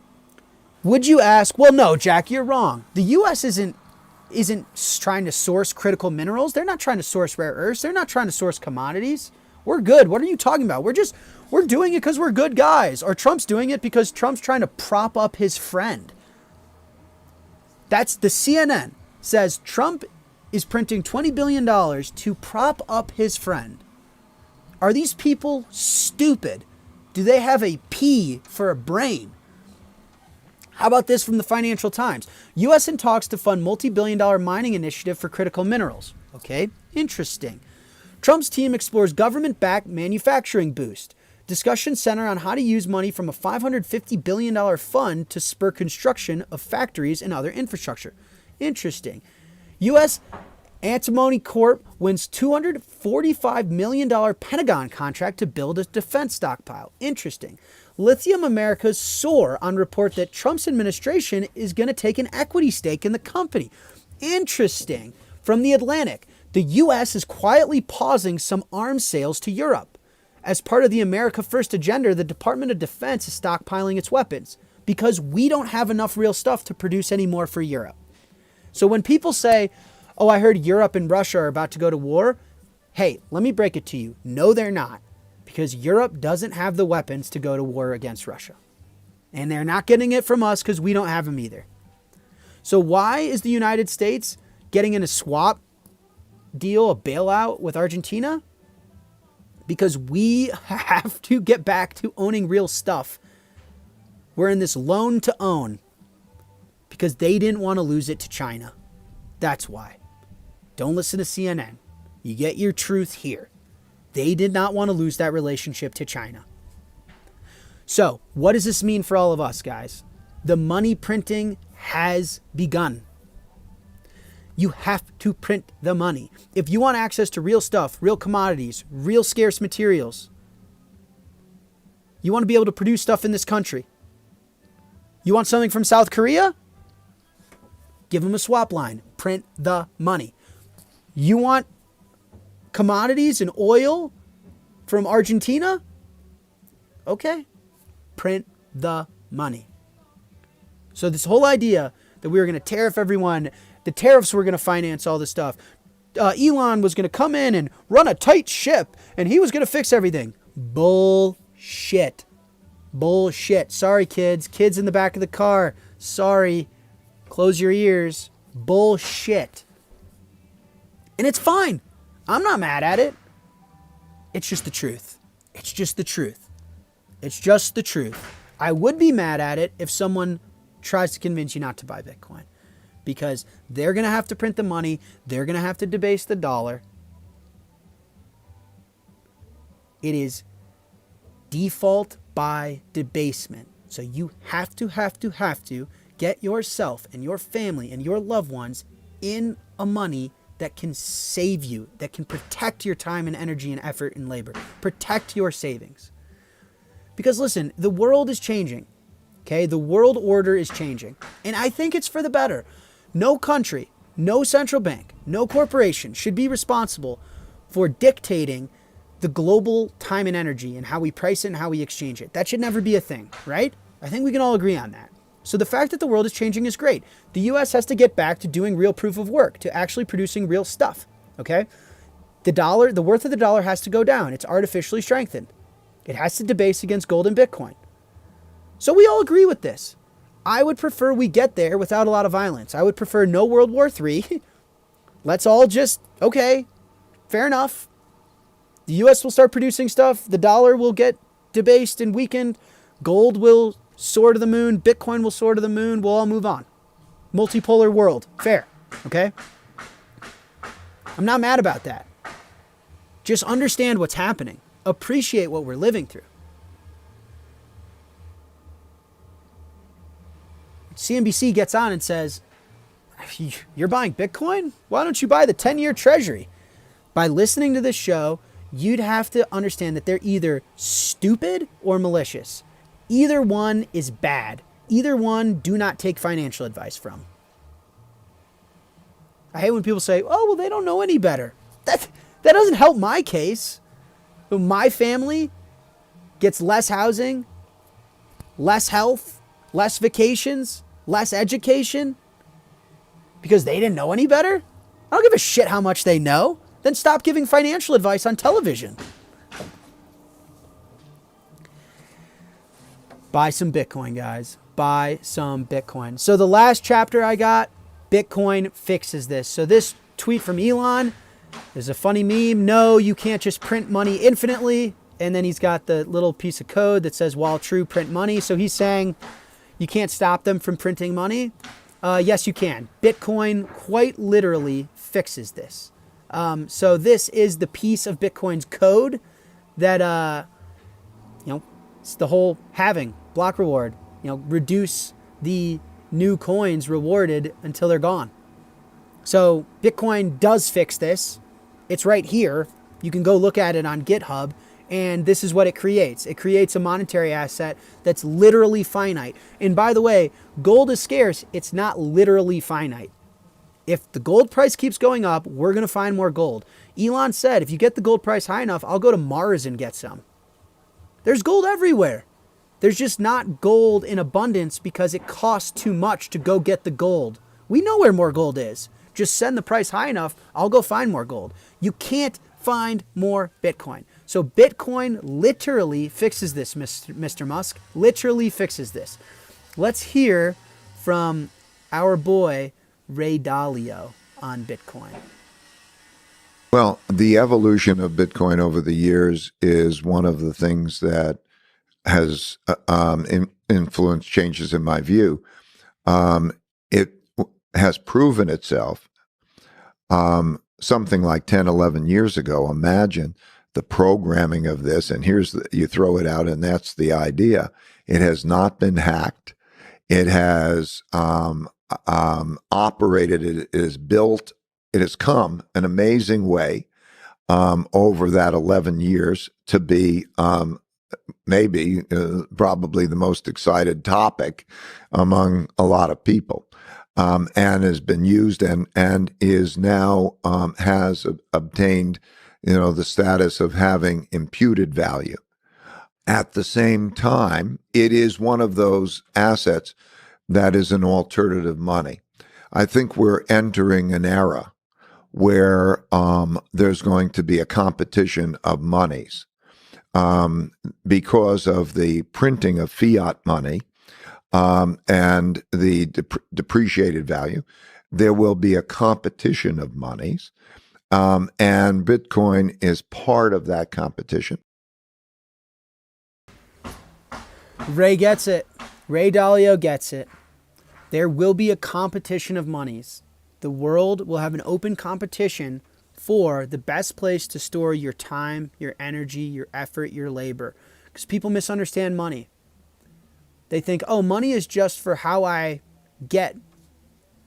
would you ask, well, no, Jack, you're wrong. The U.S. isn't trying to source critical minerals. They're not trying to source rare earths. They're not trying to source commodities. We're good. What are you talking about? We're doing it because we're good guys. Or Trump's doing it because Trump's trying to prop up his friend. That's the CNN says Trump is printing $20 billion to prop up his friend. Are these people stupid? Do they have a P for a brain? How about this from the Financial Times? U.S. in talks to fund multi-billion-dollar mining initiative for critical minerals. Okay, interesting. Trump's team explores government-backed manufacturing boost. Discussions center on how to use money from a $550 billion fund to spur construction of factories and other infrastructure. Interesting. U.S. Antimony Corp wins $245 million Pentagon contract to build a defense stockpile. Interesting. Lithium Americas soar on report that Trump's administration is going to take an equity stake in the company. Interesting. From The Atlantic, the U.S. is quietly pausing some arms sales to Europe. As part of the America First agenda, the Department of Defense is stockpiling its weapons because we don't have enough real stuff to produce any more for Europe. So when people say, oh, I heard Europe and Russia are about to go to war, hey, let me break it to you. No, they're not. Because Europe doesn't have the weapons to go to war against Russia. And they're not getting it from us because we don't have them either. So why is the United States getting in a swap deal, a bailout with Argentina? Because we have to get back to owning real stuff. We're in this loan to own because they didn't want to lose it to China. That's why. Don't listen to CNN. You get your truth here. They did not want to lose that relationship to China. So, what does this mean for all of us, guys? The money printing has begun. You have to print the money. If you want access to real stuff, real commodities, real scarce materials, you want to be able to produce stuff in this country. You want something from South Korea? Give them a swap line. Print the money. You want commodities and oil from Argentina? Okay. Print the money. So this whole idea that we were going to tariff everyone, the tariffs were going to finance all this stuff. Elon was going to come in and run a tight ship and he was going to fix everything. Bullshit. Bullshit. Sorry, kids. Kids in the back of the car. Sorry. Close your ears. Bullshit. And it's fine. I'm not mad at it. It's just the truth. It's just the truth. It's just the truth. I would be mad at it if someone tries to convince you not to buy Bitcoin. Because they're going to have to print the money. They're going to have to debase the dollar. It is default by debasement. So you have to get yourself and your family and your loved ones in a money that can save you, that can protect your time and energy and effort and labor. Protect your savings. Because listen, the world is changing. Okay? The world order is changing. And I think it's for the better. No country, no central bank, no corporation should be responsible for dictating the global time and energy and how we price it and how we exchange it. That should never be a thing, right? I think we can all agree on that. So the fact that the world is changing is great. The US has to get back to doing real proof of work, to actually producing real stuff, okay? The worth of the dollar has to go down. It's artificially strengthened. It has to debase against gold and Bitcoin. So we all agree with this. I would prefer we get there without a lot of violence. I would prefer no World War III. Let's all just, okay, fair enough. The US will start producing stuff. The dollar will get debased and weakened. Gold will soar to the moon. Bitcoin will soar to the moon. We'll all move on. Multipolar world. Fair. Okay? I'm not mad about that. Just understand what's happening. Appreciate what we're living through. CNBC gets on and says, you're buying Bitcoin? Why don't you buy the 10-year Treasury? By listening to this show, you'd have to understand that they're either stupid or malicious. Either one is bad. Either one, do not take financial advice from. I hate when people say, oh, well, they don't know any better. That doesn't help my case. My family gets less housing, less health, less vacations, less education because they didn't know any better. I don't give a shit how much they know. Then stop giving financial advice on television. Buy some Bitcoin, guys. Buy some Bitcoin. So the last chapter I got, Bitcoin fixes this. So this tweet from Elon is a funny meme. No, you can't just print money infinitely. And then he's got the little piece of code that says, while true, print money. So he's saying you can't stop them from printing money. Yes, you can. Bitcoin quite literally fixes this. So this is the piece of Bitcoin's code that, it's the whole halving, block reward, reduce the new coins rewarded until they're gone. So Bitcoin does fix this. It's right here. You can go look at it on GitHub, and this is what it creates. It creates a monetary asset that's literally finite. And by the way, gold is scarce. It's not literally finite. If the gold price keeps going up, we're going to find more gold. Elon said, if you get the gold price high enough, I'll go to Mars and get some. There's gold everywhere. There's just not gold in abundance because it costs too much to go get the gold. We know where more gold is. Just send the price high enough, I'll go find more gold. You can't find more Bitcoin. So Bitcoin literally fixes this, Mr. Musk. Literally fixes this. Let's hear from our boy, Ray Dalio, on Bitcoin. Well, the evolution of Bitcoin over the years is one of the things that has influenced changes in my view. It has proven itself something like 10, 11 years ago. Imagine the programming of this, and you throw it out, and that's the idea. It has not been hacked. It has operated. It is built. It has come an amazing way over that 11 years to be probably the most excited topic among a lot of people, and has been used and is now has obtained the status of having imputed value. At the same time, it is one of those assets that is an alternative money. I think we're entering an era where there's going to be a competition of monies because of the printing of fiat money and the depreciated value. There will be a competition of monies, and Bitcoin is part of that competition. Ray gets it. Ray Dalio gets it. There will be a competition of monies. The world will have an open competition for the best place to store your time, your energy, your effort, your labor. Because people misunderstand money. They think, oh, money is just for how I get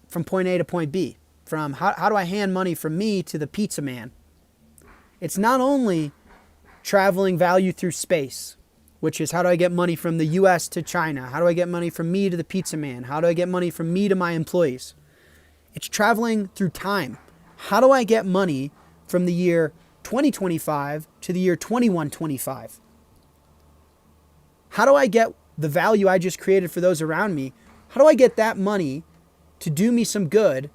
from point A to point B. From how do I hand money from me to the pizza man? It's not only traveling value through space, which is how do I get money from the US to China? How do I get money from me to the pizza man? How do I get money from me to my employees? It's traveling through time. How do I get money from the year 2025 to the year 2125. How do I get the value I just created for those around me? How do I get that money to do me some good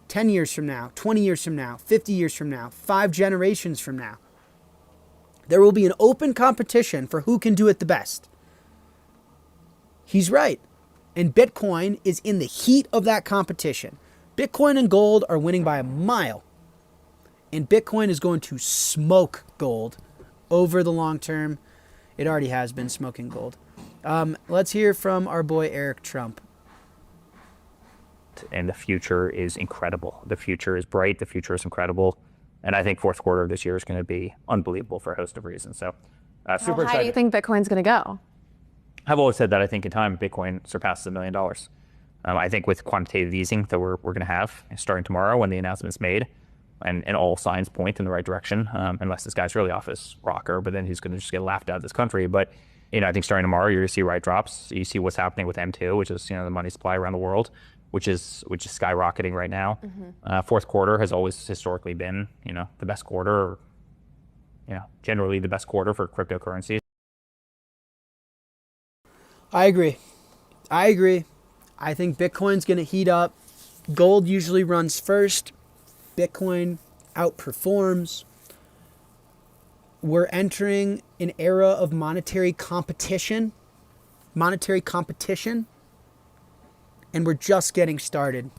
10 years from now, 20 years from now, 50 years from now, 5 generations from now? There will be an open competition for who can do it the best. He's right. And Bitcoin is in the heat of that competition. Bitcoin and gold are winning by a mile. And Bitcoin is going to smoke gold over the long term. It already has been smoking gold. Let's hear from our boy Eric Trump. And the future is incredible. The future is bright. The future is incredible. And I think fourth quarter of this year is going to be unbelievable for a host of reasons. So super excited. How do you think Bitcoin's going to go? I've always said that I think in time Bitcoin surpasses $1 million. I think with quantitative easing that we're going to have starting tomorrow when the announcement's made, and all signs point in the right direction, unless this guy's really off his rocker, but then he's going to just get laughed out of this country. But I think starting tomorrow you're going to see right drops. You see what's happening with M2, which is the money supply around the world, which is skyrocketing right now. Fourth quarter has always historically been the best quarter, generally the best quarter for cryptocurrencies. I agree. I think Bitcoin's going to heat up. Gold usually runs first. Bitcoin outperforms. We're entering an era of monetary competition. And we're just getting started.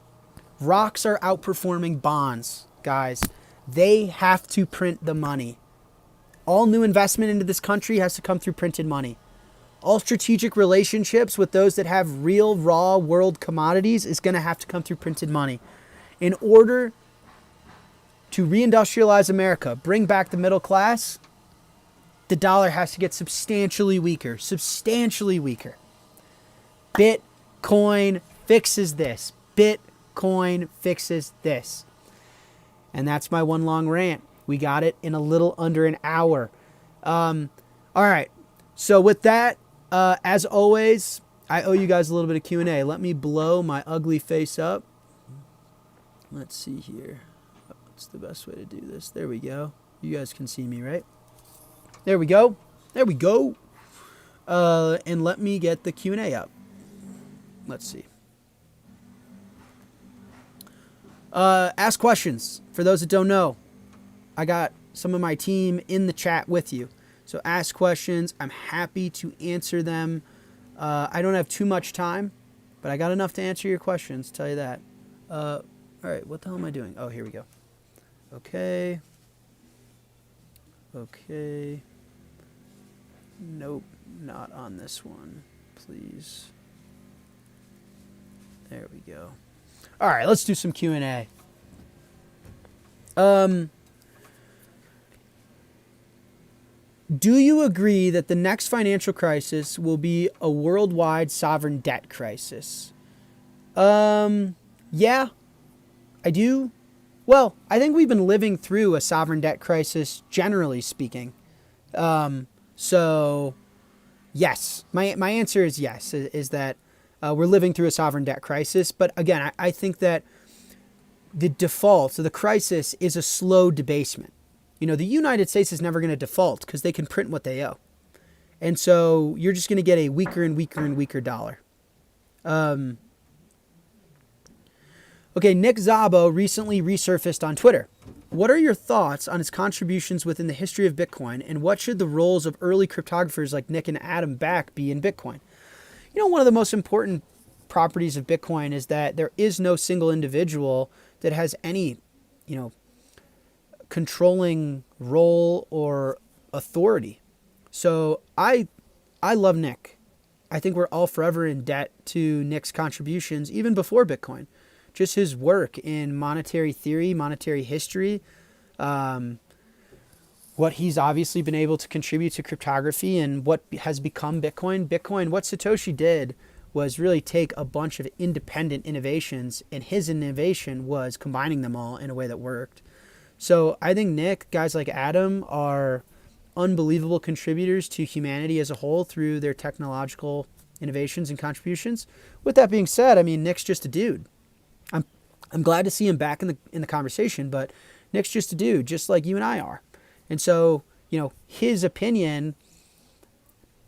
Rocks are outperforming bonds, guys. They have to print the money. All new investment into this country has to come through printed money. All strategic relationships with those that have real, raw world commodities is going to have to come through printed money. In order to reindustrialize America, bring back the middle class, the dollar has to get substantially weaker. Bitcoin fixes this. Bitcoin fixes this. And that's my one long rant. We got it in a little under an hour. All right. So with that, as always, I owe you guys a little bit of Q&A. Let me blow my ugly face up. Let's see here. What's the best way to do this? There we go. You guys can see me, right? There we go. And let me get the Q&A up. Let's see. Ask questions. For those that don't know, I got some of my team in the chat with you. So ask questions. I'm happy to answer them. I don't have too much time, but I got enough to answer your questions, tell you that. All right, what the hell am I doing? Oh, here we go. Okay. Nope, not on this one, please. There we go. All right, let's do some Q&A. Do you agree that the next financial crisis will be a worldwide sovereign debt crisis? Yeah, I do. Well, I think we've been living through a sovereign debt crisis, generally speaking. So, yes, my answer is yes, is that we're living through a sovereign debt crisis. But again, I think that the default, so the crisis is a slow debasement. The United States is never going to default because they can print what they owe. And so you're just going to get a weaker and weaker and weaker dollar. Okay, Nick Szabo recently resurfaced on Twitter. What are your thoughts on his contributions within the history of Bitcoin, and what should the roles of early cryptographers like Nick and Adam Back be in Bitcoin? One of the most important properties of Bitcoin is that there is no single individual that has any, controlling role or authority. So I love Nick. I think we're all forever in debt to Nick's contributions, even before Bitcoin. Just his work in monetary theory, monetary history, what he's obviously been able to contribute to cryptography and what has become Bitcoin. What Satoshi did was really take a bunch of independent innovations, and his innovation was combining them all in a way that worked. So I think Nick, guys like Adam, are unbelievable contributors to humanity as a whole through their technological innovations and contributions. With that being said, Nick's just a dude. I'm glad to see him back in the conversation, but Nick's just a dude, just like you and I are. And so, his opinion,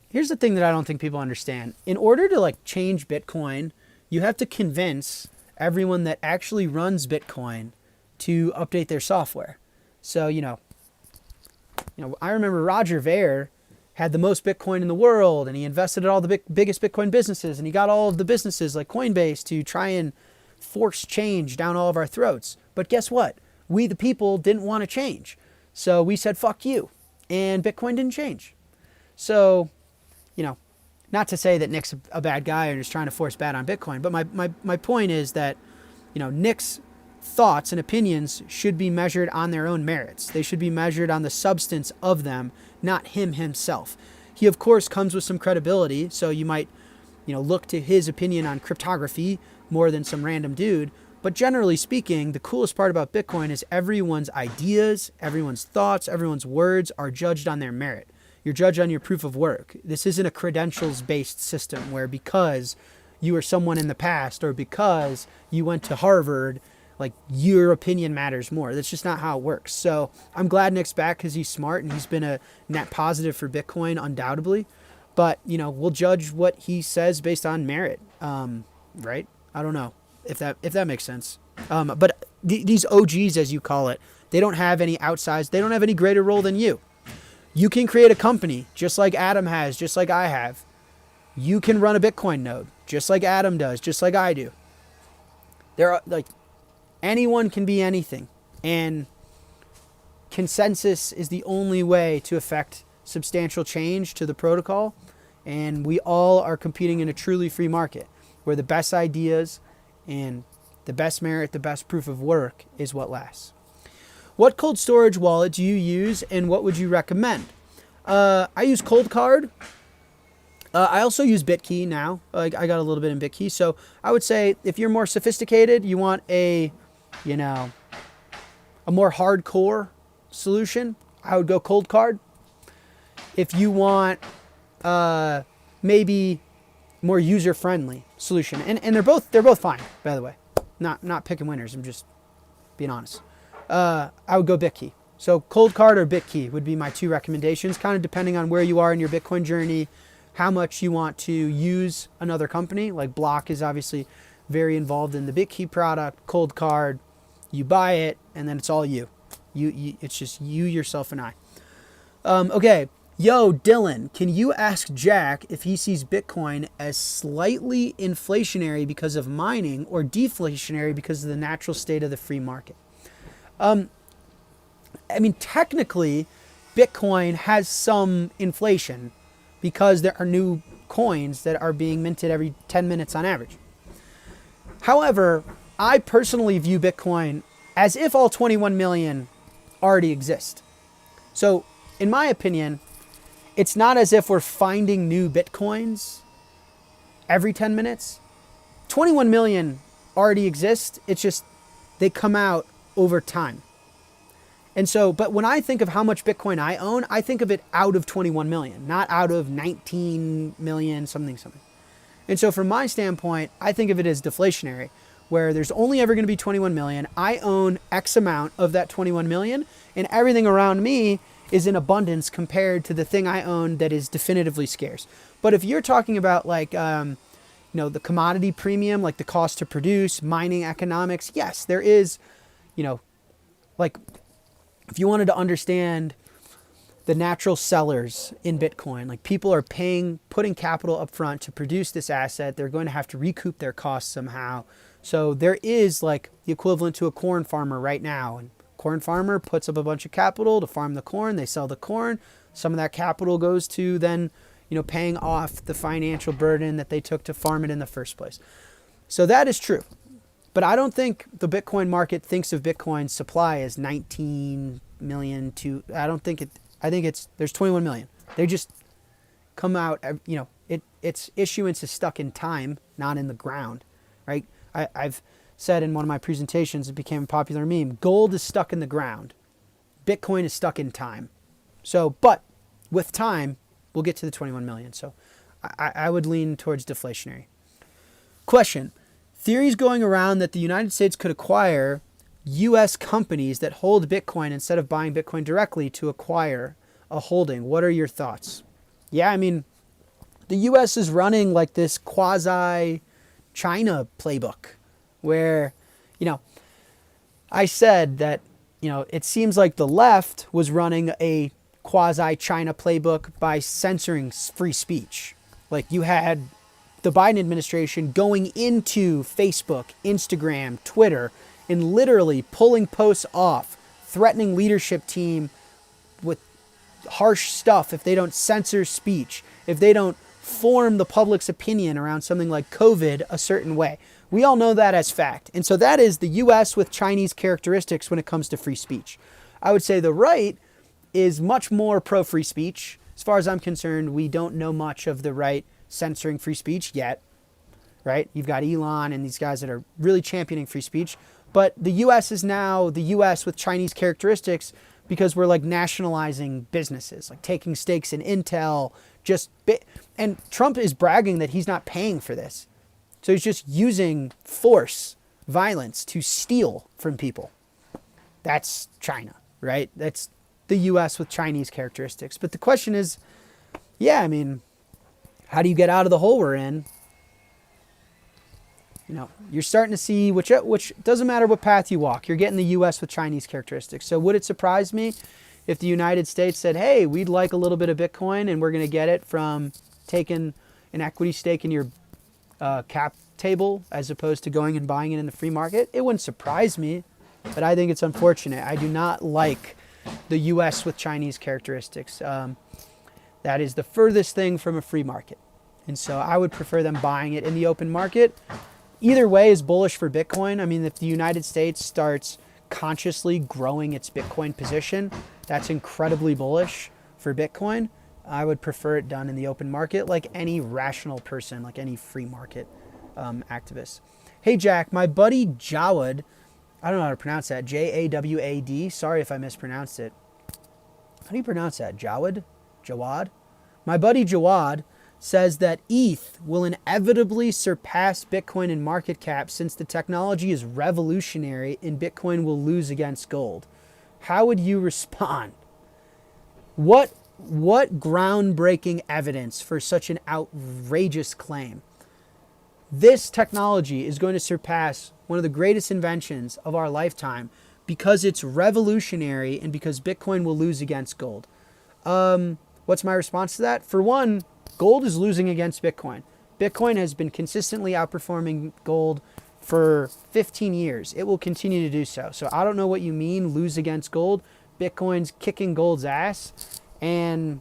here's the thing that I don't think people understand. In order to like change Bitcoin, you have to convince everyone that actually runs Bitcoin to update their software. So, I remember Roger Ver had the most Bitcoin in the world, and he invested in all the biggest Bitcoin businesses, and he got all of the businesses like Coinbase to try and force change down all of our throats. But guess what? We, the people, didn't want to change. So we said, fuck you. And Bitcoin didn't change. So, not to say that Nick's a bad guy or just trying to force bad on Bitcoin, but my point is that, Nick's thoughts and opinions should be measured on their own merits. They should be measured on the substance of them, not him himself. He, of course, comes with some credibility, so you might, look to his opinion on cryptography more than some random dude. But generally speaking, the coolest part about Bitcoin is everyone's ideas, everyone's thoughts, everyone's words are judged on their merit. You're judged on your proof of work. This isn't a credentials-based system where because you were someone in the past or because you went to Harvard, like your opinion matters more. That's just not how it works. So I'm glad Nick's back because he's smart and he's been a net positive for Bitcoin, undoubtedly. But, we'll judge what he says based on merit, right? I don't know if that makes sense. But these OGs, as you call it, they don't have any outsized, they don't have any greater role than you. You can create a company just like Adam has, just like I have. You can run a Bitcoin node just like Adam does, just like I do. There are like anyone can be anything, and consensus is the only way to affect substantial change to the protocol. And we all are competing in a truly free market where the best ideas and the best merit, the best proof of work is what lasts. What cold storage wallet do you use and what would you recommend? I use Cold Card. I also use BitKey now. I got a little bit in BitKey. So I would say if you're more sophisticated, you want a more hardcore solution, I would go Cold Card. If you want maybe more user-friendly solution, and they're both fine, by the way. Not picking winners. I'm just being honest. I would go BitKey. So Cold Card or BitKey would be my two recommendations, kind of depending on where you are in your Bitcoin journey, how much you want to use another company. Like Block is obviously very involved in the BitKey product. Cold Card, you buy it, and then it's all you. It's just you, yourself, and I. Okay. Yo, Dylan, can you ask Jack if he sees Bitcoin as slightly inflationary because of mining or deflationary because of the natural state of the free market? Technically, Bitcoin has some inflation because there are new coins that are being minted every 10 minutes on average. However, I personally view Bitcoin as if all 21 million already exist. So, in my opinion, it's not as if we're finding new Bitcoins every 10 minutes. 21 million already exist. It's just they come out over time. And so, but when I think of how much Bitcoin I own, I think of it out of 21 million, not out of 19 million, something. And so from my standpoint, I think of it as deflationary, where there's only ever going to be 21 million. I own X amount of that 21 million, and everything around me is in abundance compared to the thing I own that is definitively scarce. But if you're talking about like, the commodity premium, like the cost to produce, mining economics, yes, there is, like if you wanted to understand the natural sellers in Bitcoin, like people are putting capital up front to produce this asset. They're going to have to recoup their costs somehow. So there is like the equivalent to a corn farmer right now. And corn farmer puts up a bunch of capital to farm the corn. They sell the corn. Some of that capital goes to then, paying off the financial burden that they took to farm it in the first place. So that is true. But I don't think the Bitcoin market thinks of Bitcoin supply as 19 million to, I think there's 21 million. They just come out, its issuance is stuck in time, not in the ground, right? I've said in one of my presentations, it became a popular meme, gold is stuck in the ground. Bitcoin is stuck in time. So, but with time, we'll get to the 21 million. So I would lean towards deflationary. Question. Theories going around that the United States could acquire U.S. companies that hold Bitcoin instead of buying Bitcoin directly to acquire a holding. What are your thoughts? Yeah, I mean, the U.S. is running like this quasi-China playbook where, I said that, it seems like the left was running a quasi-China playbook by censoring free speech. Like you had the Biden administration going into Facebook, Instagram, Twitter, and literally pulling posts off, threatening leadership team with harsh stuff if they don't censor speech, if they don't form the public's opinion around something like COVID a certain way. We all know that as fact. And so that is the US with Chinese characteristics when it comes to free speech. I would say the right is much more pro-free speech. As far as I'm concerned, we don't know much of the right censoring free speech yet, right? You've got Elon and these guys that are really championing free speech. But the US is now the US with Chinese characteristics because we're like nationalizing businesses, like taking stakes in Intel, and Trump is bragging that he's not paying for this. So he's just using force, violence to steal from people. That's China, right? That's the US with Chinese characteristics. But the question is, yeah, I mean, how do you get out of the hole we're in? You're starting to see, which doesn't matter what path you walk, you're getting the U.S. with Chinese characteristics. So would it surprise me if the United States said, hey, we'd like a little bit of Bitcoin and we're going to get it from taking an equity stake in your cap table as opposed to going and buying it in the free market? It wouldn't surprise me, but I think it's unfortunate. I do not like the U.S. with Chinese characteristics. That is the furthest thing from a free market. And so I would prefer them buying it in the open market. Either way is bullish for Bitcoin. I mean, if the United States starts consciously growing its Bitcoin position, that's incredibly bullish for Bitcoin. I would prefer it done in the open market like any rational person, like any free market activist. Hey, Jack, my buddy Jawad, I don't know how to pronounce that, Jawad. Sorry if I mispronounced it. How do you pronounce that? Jawad? Jawad? My buddy Jawad says that ETH will inevitably surpass Bitcoin in market cap since the technology is revolutionary and Bitcoin will lose against gold. How would you respond? What groundbreaking evidence for such an outrageous claim? This technology is going to surpass one of the greatest inventions of our lifetime because it's revolutionary and because Bitcoin will lose against gold. What's my response to that? For one, gold is losing against Bitcoin. Bitcoin has been consistently outperforming gold for 15 years. It will continue to do so. So I don't know what you mean, lose against gold. Bitcoin's kicking gold's ass. And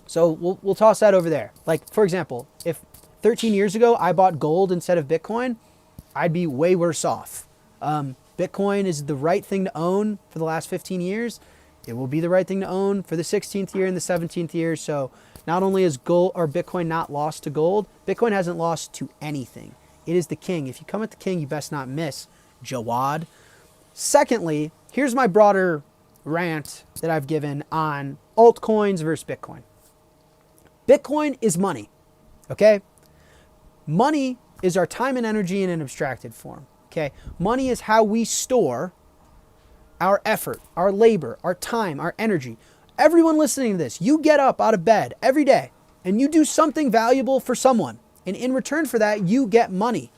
so we'll toss that over there. Like, for example, if 13 years ago I bought gold instead of Bitcoin, I'd be way worse off. Bitcoin is the right thing to own for the last 15 years. It will be the right thing to own for the 16th year and the 17th year. So not only is gold or Bitcoin not lost to gold, Bitcoin hasn't lost to anything. It is the king. If you come at the king, you best not miss, Jawad. Secondly, here's my broader rant that I've given on altcoins versus Bitcoin. Bitcoin is money, okay? Money is our time and energy in an abstracted form, okay? Money is how we store our effort, our labor, our time, our energy. Everyone listening to this, you get up out of bed every day and you do something valuable for someone. And in return for that, you get money.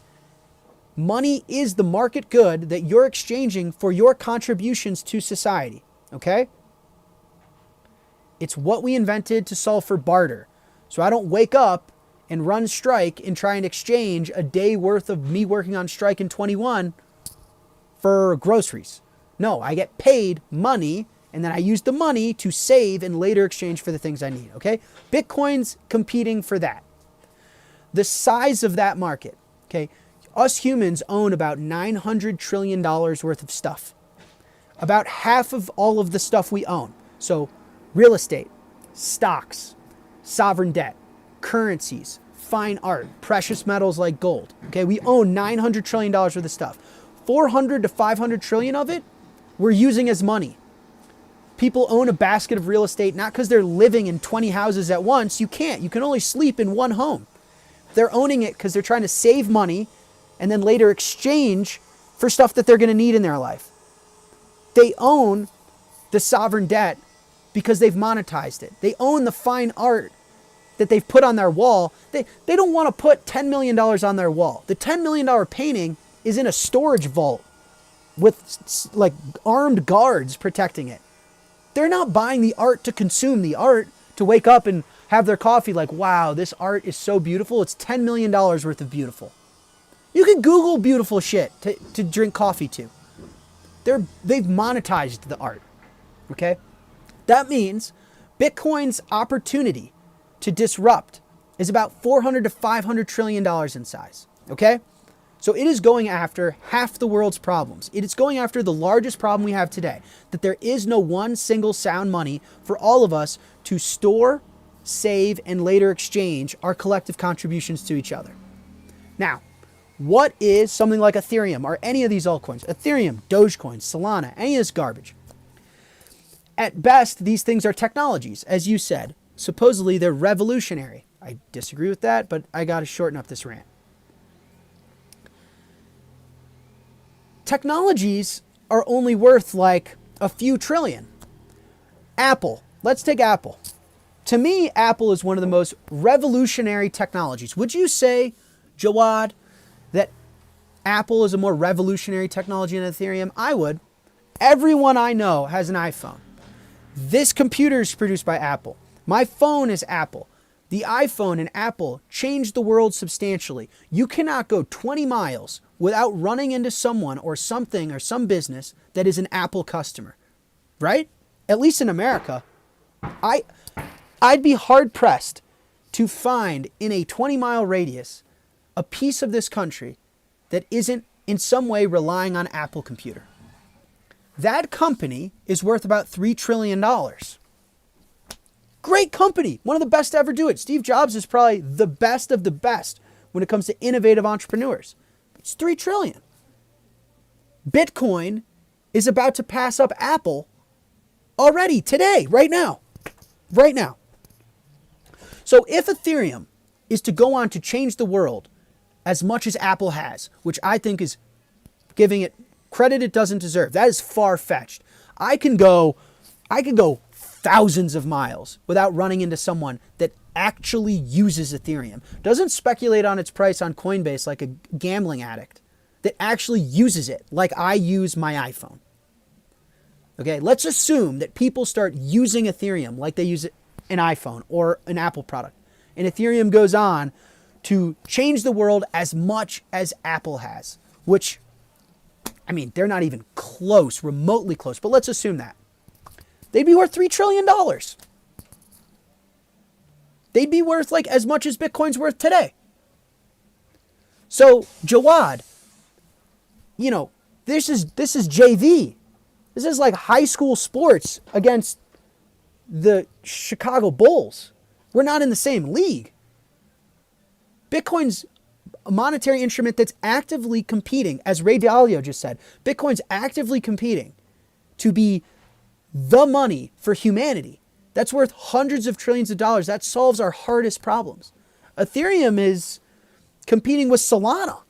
Money is the market good that you're exchanging for your contributions to society, okay? It's what we invented to solve for barter. So I don't wake up and run strike and try and exchange a day worth of me working on strike in 21 for groceries. No, I get paid money and then I use the money to save and later exchange for the things I need, okay? Bitcoin's competing for that. The size of that market, okay? Us humans own about $900 trillion worth of stuff. About half of all of the stuff we own. So real estate, stocks, sovereign debt, currencies, fine art, precious metals like gold. Okay, we own $900 trillion worth of stuff. 400 to 500 trillion of it, we're using as money. People own a basket of real estate not because they're living in 20 houses at once. You can't. You can only sleep in one home. They're owning it because they're trying to save money and then later exchange for stuff that they're going to need in their life. They own the sovereign debt because they've monetized it. They own the fine art that they've put on their wall. They don't want to put $10 million on their wall. The $10 million painting is in a storage vault with like armed guards protecting it. They're not buying the art to consume the art, to wake up and have their coffee like, wow, this art is so beautiful. It's $10 million worth of beautiful. You can Google beautiful shit to drink coffee to. They've monetized the art. Okay? That means Bitcoin's opportunity to disrupt is about $400 to $500 trillion in size. Okay? So it is going after half the world's problems. It is going after the largest problem we have today, that there is no one single sound money for all of us to store, save, and later exchange our collective contributions to each other. Now, what is something like Ethereum or any of these altcoins? Ethereum, Dogecoin, Solana, any of this garbage. At best, these things are technologies, as you said. Supposedly, they're revolutionary. I disagree with that, but I got to shorten up this rant. Technologies are only worth like a few trillion. Apple. Let's take Apple. To me, Apple is one of the most revolutionary technologies. Would you say, Jawad, that Apple is a more revolutionary technology than Ethereum? I would. Everyone I know has an iPhone. This computer is produced by Apple. My phone is Apple. The iPhone and Apple changed the world substantially. You cannot go 20 miles without running into someone or something or some business that is an Apple customer, right? At least in America. I'd be hard pressed to find in a 20-mile radius a piece of this country that isn't in some way relying on Apple computer. That company is worth about $3 trillion. Great company. One of the best to ever do it. Steve Jobs is probably the best of the best when it comes to innovative entrepreneurs. It's $3 trillion. Bitcoin is about to pass up Apple already, today, right now. Right now. So if Ethereum is to go on to change the world as much as Apple has, which I think is giving it credit it doesn't deserve, that is far-fetched. I can go thousands of miles without running into someone that actually uses Ethereum, doesn't speculate on its price on Coinbase like a gambling addict, that actually uses it like I use my iPhone. Okay, let's assume that people start using Ethereum like they use an iPhone or an Apple product, and Ethereum goes on to change the world as much as Apple has, which, I mean, they're not even close, remotely close, but let's assume that. They'd be worth $3 trillion. They'd be worth like as much as Bitcoin's worth today. So, Jawad, you know, this is JV. This is like high school sports against the Chicago Bulls. We're not in the same league. Bitcoin's a monetary instrument that's actively competing, as Ray Dalio just said. Bitcoin's actively competing to be the money for humanity. That's worth hundreds of trillions of dollars. That solves our hardest problems. Ethereum is competing with Solana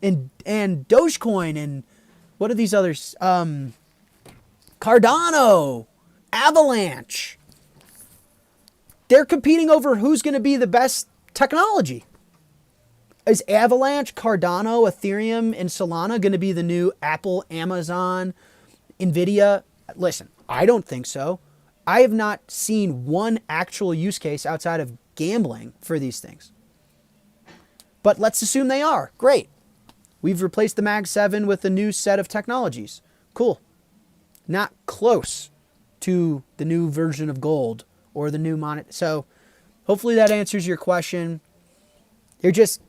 and Dogecoin and what are these others? Cardano, Avalanche. They're competing over who's going to be the best technology. Is Avalanche, Cardano, Ethereum, and Solana going to be the new Apple, Amazon, Nvidia? Listen, I don't think so. I have not seen one actual use case outside of gambling for these things. But let's assume they are. Great. We've replaced the Mag 7 with a new set of technologies. Cool. Not close to the new version of gold or the new monet. So hopefully that answers your question. They're just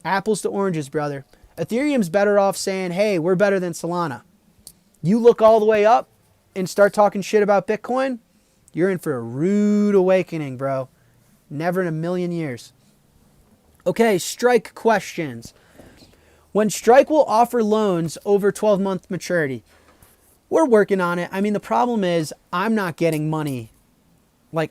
apples to oranges, brother. Ethereum's better off saying, hey, we're better than Solana. You look all the way up and start talking shit about Bitcoin, you're in for a rude awakening, bro. Never in a million years. Okay, Strike questions. When Strike will offer loans over 12-month maturity, we're working on it. I mean, the problem is I'm not getting money.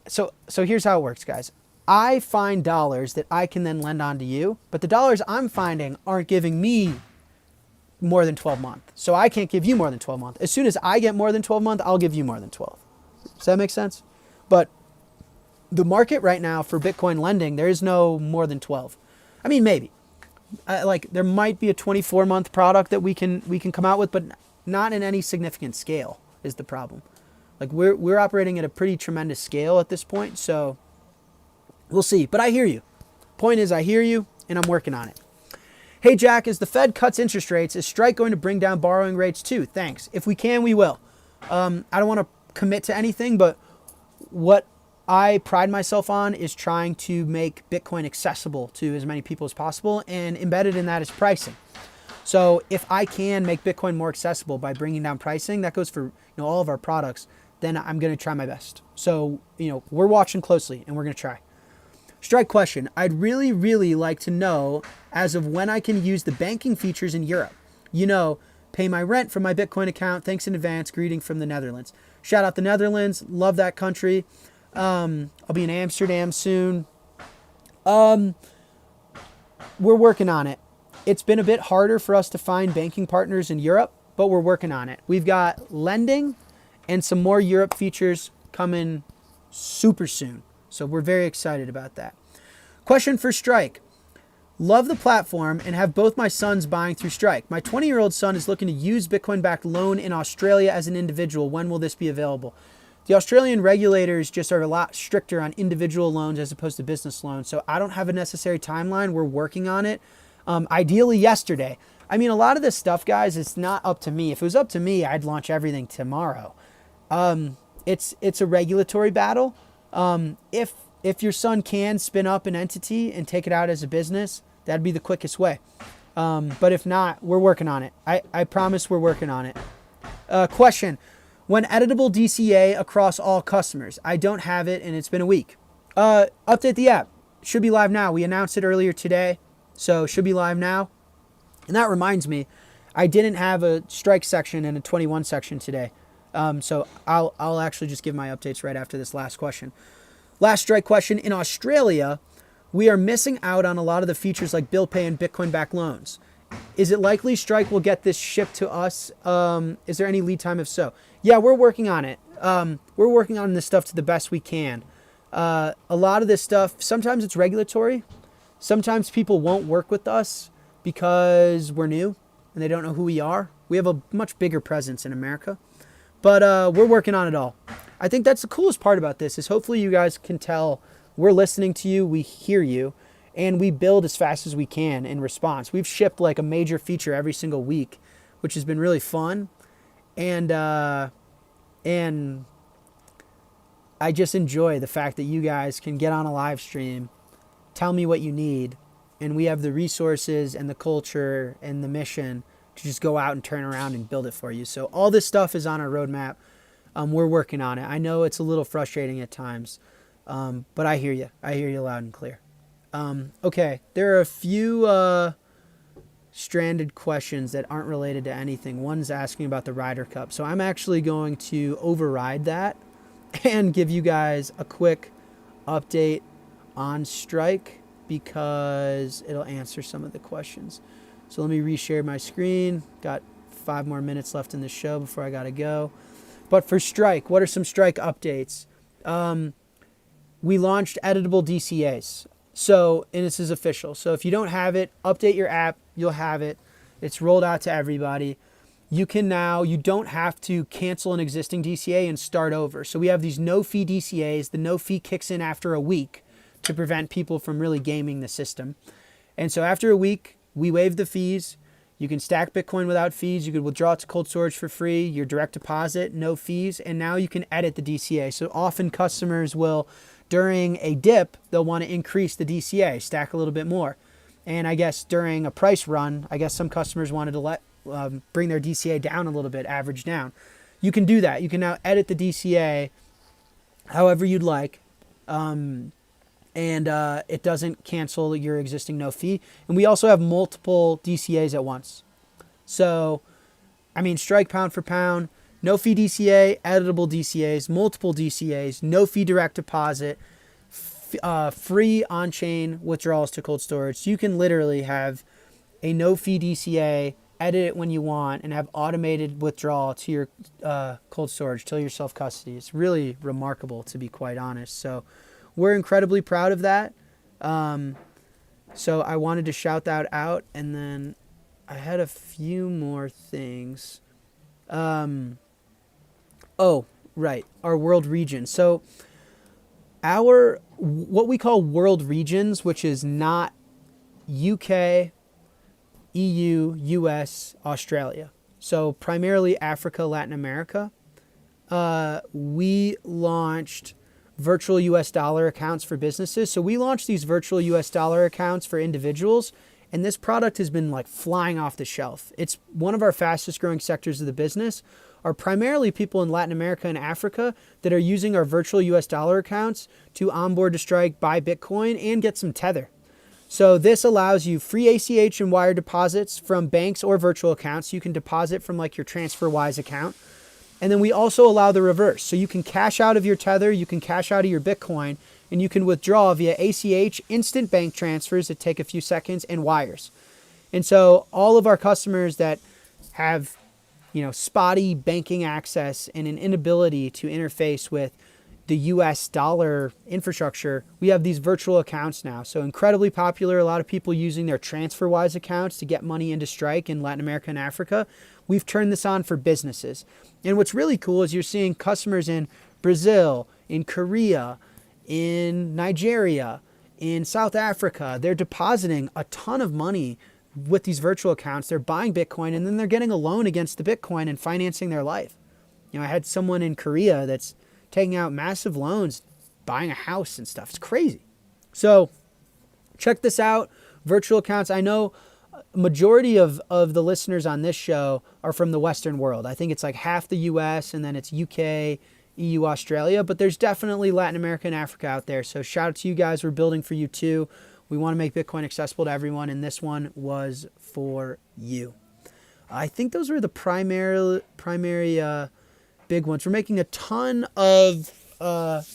So here's how it works, guys. I find dollars that I can then lend on to you, but the dollars I'm finding aren't giving me more than 12 month. So I can't give you more than 12 month. As soon as I get more than 12 month, I'll give you more than 12. Does that make sense? But the market right now for Bitcoin lending, there is no more than 12. I mean, maybe. Like there might be a 24-month product that we can come out with, but not in any significant scale is the problem. Like we're operating at a pretty tremendous scale at this point, so we'll see. But I hear you. Point is, I hear you, and I'm working on it. Hey Jack, as the Fed cuts interest rates, is Strike going to bring down borrowing rates too? Thanks. If we can, we will. I don't want to commit to anything, but what I pride myself on is trying to make Bitcoin accessible to as many people as possible, and embedded in that is pricing. So if I can make Bitcoin more accessible by bringing down pricing, that goes for all of our products, then I'm going to try my best. So we're watching closely, and we're going to try. Strike question. I'd really, really like to know as of when I can use the banking features in Europe. Pay my rent from my Bitcoin account. Thanks in advance. Greeting from the Netherlands. Shout out the Netherlands. Love that country. I'll be in Amsterdam soon. We're working on it. It's been a bit harder for us to find banking partners in Europe, but we're working on it. We've got lending and some more Europe features coming super soon. So we're very excited about that. Question for Strike. Love the platform and have both my sons buying through Strike. My 20-year-old son is looking to use Bitcoin-backed loan in Australia as an individual. When will this be available? The Australian regulators just are a lot stricter on individual loans as opposed to business loans. So I don't have a necessary timeline. We're working on it. Ideally yesterday. I mean, a lot of this stuff, guys, it's not up to me. If it was up to me, I'd launch everything tomorrow. It's a regulatory battle. If your son can spin up an entity and take it out as a business, that'd be the quickest way. But if not, we're working on it. I promise we're working on it. Question. When editable DCA across all customers? I don't have it and it's been a week. Update the app. Should be live now. We announced it earlier today, so should be live now. And that reminds me, I didn't have a Strike section and a 21 section today. So I'll actually just give my updates right after this last question. Last Strike question. In Australia, we are missing out on a lot of the features like bill pay and Bitcoin-backed loans. Is it likely Strike will get this shipped to us? Is there any lead time if so? Yeah, we're working on it. We're working on this stuff to the best we can. A lot of this stuff, sometimes it's regulatory. Sometimes people won't work with us because we're new and they don't know who we are. We have a much bigger presence in America. But we're working on it all. I think that's the coolest part about this is hopefully you guys can tell we're listening to you, we hear you, and we build as fast as we can in response. We've shipped like a major feature every single week, which has been really fun. And I just enjoy the fact that you guys can get on a live stream, tell me what you need, and we have the resources and the culture and the mission to just go out and turn around and build it for you. So all this stuff is on our roadmap. We're working on it. I know it's a little frustrating at times, but I hear you. I hear you loud and clear. Okay, there are a few stranded questions that aren't related to anything. One's asking about the Ryder Cup. So I'm actually going to override that and give you guys a quick update on Strike because it'll answer some of the questions. So let me reshare my screen. Got 5 more minutes left in the show before I got to go. But for Strike, what are some Strike updates? We launched Editable DCAs. So, and this is official. So if you don't have it, update your app, you'll have it. It's rolled out to everybody. You can now, you don't have to cancel an existing DCA and start over. So we have these no-fee DCAs. The no-fee kicks in after a week to prevent people from really gaming the system. And so after a week, we waive the fees. You can stack Bitcoin without fees. You could withdraw it to cold storage for free. Your direct deposit, no fees. And now you can edit the DCA. So often customers will, during a dip, they'll want to increase the DCA, stack a little bit more. And I guess during a price run, I guess some customers wanted to bring their DCA down a little bit, average down. You can do that. You can now edit the DCA however you'd like. And it doesn't cancel your existing no fee. And we also have multiple DCAs at once. So, I mean, Strike pound for pound, no fee DCA, editable DCAs, multiple DCAs, no fee direct deposit, free on-chain withdrawals to cold storage. So you can literally have a no fee DCA edit it when you want, and have automated withdrawal to your cold storage, to your self-custody. It's really remarkable, to be quite honest. So we're incredibly proud of that. So I wanted to shout that out. And then I had a few more things. Oh, right. Our world region. So what we call world regions, which is not UK, EU, US, Australia. So primarily Africa, Latin America. We launched virtual US dollar accounts for businesses. So we launched these virtual US dollar accounts for individuals, and this product has been like flying off the shelf. It's one of our fastest growing sectors of the business, are primarily people in Latin America and Africa that are using our virtual US dollar accounts to onboard to Strike, buy Bitcoin, and get some Tether. So this allows you free ACH and wire deposits from banks or virtual accounts. You can deposit from like your TransferWise account. And then we also allow the reverse. So you can cash out of your Tether, you can cash out of your Bitcoin, and you can withdraw via ACH, instant bank transfers that take a few seconds, and wires. And so all of our customers that have, spotty banking access and an inability to interface with the US dollar infrastructure, we have these virtual accounts now. So incredibly popular. A lot of people using their TransferWise accounts to get money into Strike in Latin America and Africa. We've turned this on for businesses. And what's really cool is you're seeing customers in Brazil, in Korea, in Nigeria, in South Africa. They're depositing a ton of money with these virtual accounts. They're buying Bitcoin, and then they're getting a loan against the Bitcoin and financing their life. I had someone in Korea that's taking out massive loans, buying a house and stuff. It's crazy. So check this out. Virtual accounts. I know majority of the listeners on this show are from the Western world. I think it's like half the US, and then it's UK, EU, Australia, but there's definitely Latin America and Africa out there. So shout out to you guys. We're building for you too. We want to make Bitcoin accessible to everyone, and this one was for you. I think those were the primary big ones. We're making a ton of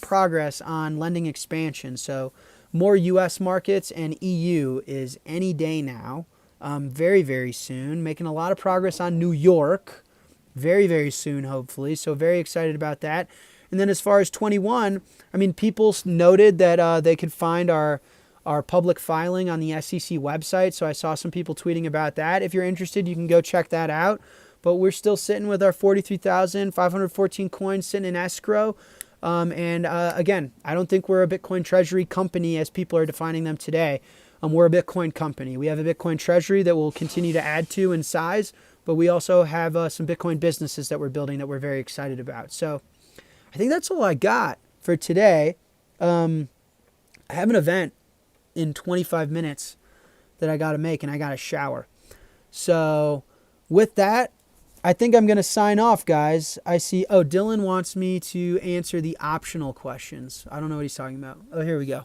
progress on lending expansion. So more US markets, and EU is any day now. Very, very soon. Making a lot of progress on New York. Very, very soon, hopefully. So very excited about that. And then as far as 21, people noted that they could find our public filing on the SEC website. So I saw some people tweeting about that. If you're interested, you can go check that out. But we're still sitting with our 43,514 coins sitting in escrow. Again, I don't think we're a Bitcoin treasury company as people are defining them today. We're a Bitcoin company. We have a Bitcoin treasury that we'll continue to add to in size, but we also have some Bitcoin businesses that we're building that we're very excited about. So I think that's all I got for today. I have an event in 25 minutes that I got to make, and I got to shower. So with that, I think I'm going to sign off, guys. I see, Dylan wants me to answer the optional questions. I don't know what he's talking about. Oh, here we go.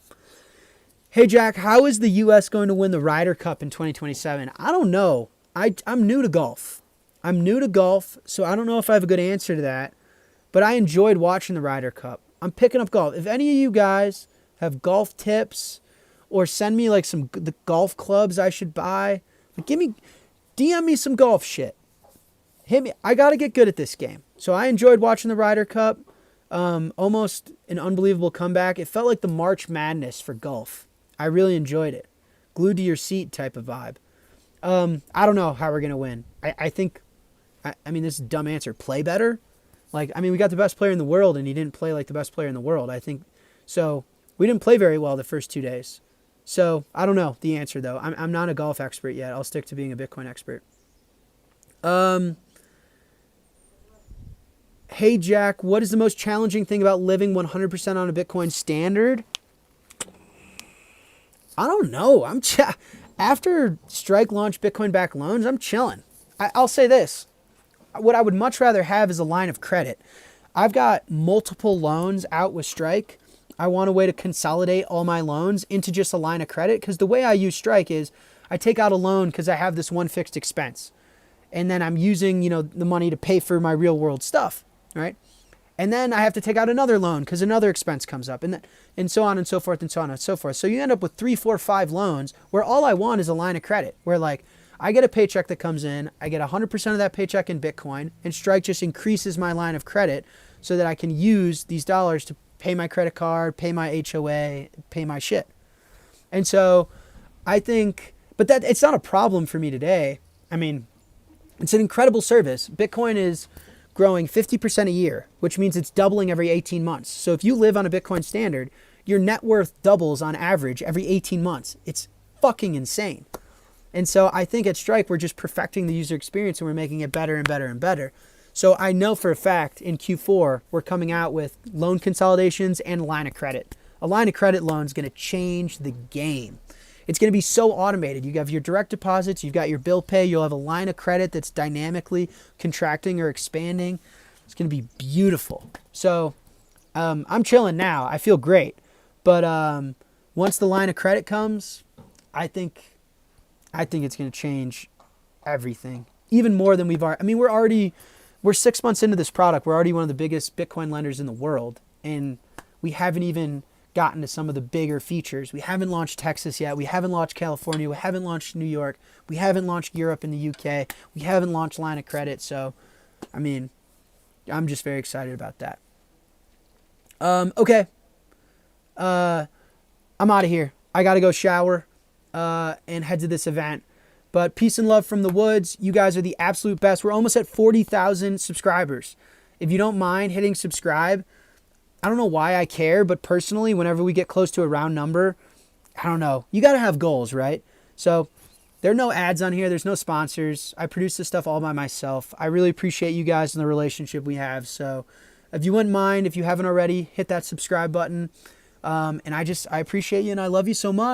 Hey, Jack, how is the U.S. going to win the Ryder Cup in 2027? I don't know. I'm new to golf. So I don't know if I have a good answer to that. But I enjoyed watching the Ryder Cup. I'm picking up golf. If any of you guys have golf tips, or send me like the golf clubs I should buy, DM me some golf shit. Hit me. I got to get good at this game. So I enjoyed watching the Ryder Cup. Almost an unbelievable comeback. It felt like the March Madness for golf. I really enjoyed it. Glued to your seat type of vibe. I don't know how we're going to win. I think, this is a dumb answer. Play better? We got the best player in the world, and he didn't play like the best player in the world. I think so. We didn't play very well the first 2 days. So I don't know the answer, though. I'm not a golf expert yet. I'll stick to being a Bitcoin expert. Hey, Jack, what is the most challenging thing about living 100% on a Bitcoin standard? I don't know. After Strike launched Bitcoin-backed loans, I'm chilling. I'll say this. What I would much rather have is a line of credit. I've got multiple loans out with Strike. I want a way to consolidate all my loans into just a line of credit, because the way I use Strike is I take out a loan because I have this one fixed expense. And then I'm using, the money to pay for my real world stuff, right? And then I have to take out another loan because another expense comes up, and so on and so forth and so on and so forth. So you end up with 3, 4, 5 loans where all I want is a line of credit, where I get a paycheck that comes in, I get 100% of that paycheck in Bitcoin, and Strike just increases my line of credit so that I can use these dollars to pay my credit card, pay my HOA, pay my shit. And so I think, but that it's not a problem for me today. I mean, it's an incredible service. Bitcoin is growing 50% a year, which means it's doubling every 18 months. So if you live on a Bitcoin standard, your net worth doubles on average every 18 months. It's fucking insane. And so I think at Strike, we're just perfecting the user experience and we're making it better and better and better. So I know for a fact in Q4, we're coming out with loan consolidations and line of credit. A line of credit loan is going to change the game. It's going to be so automated. You have your direct deposits, you've got your bill pay, you'll have a line of credit that's dynamically contracting or expanding. It's going to be beautiful. So I'm chilling now. I feel great. But once the line of credit comes, I think it's going to change everything. Even more than we've already. I mean, we're 6 months into this product. We're already one of the biggest Bitcoin lenders in the world. And we haven't even gotten to some of the bigger features. We haven't launched Texas yet. We haven't launched California. We haven't launched New York. We haven't launched Europe and the UK. We haven't launched line of credit. So, I mean, I'm just very excited about that. Okay. I'm out of here. I got to go shower and head to this event. But peace and love from the woods. You guys are the absolute best. We're almost at 40,000 subscribers. If you don't mind hitting subscribe, I don't know why I care, but personally, whenever we get close to a round number, I don't know. You got to have goals, right? So there are no ads on here. There's no sponsors. I produce this stuff all by myself. I really appreciate you guys and the relationship we have. So if you wouldn't mind, if you haven't already, hit that subscribe button. And I appreciate you and I love you so much.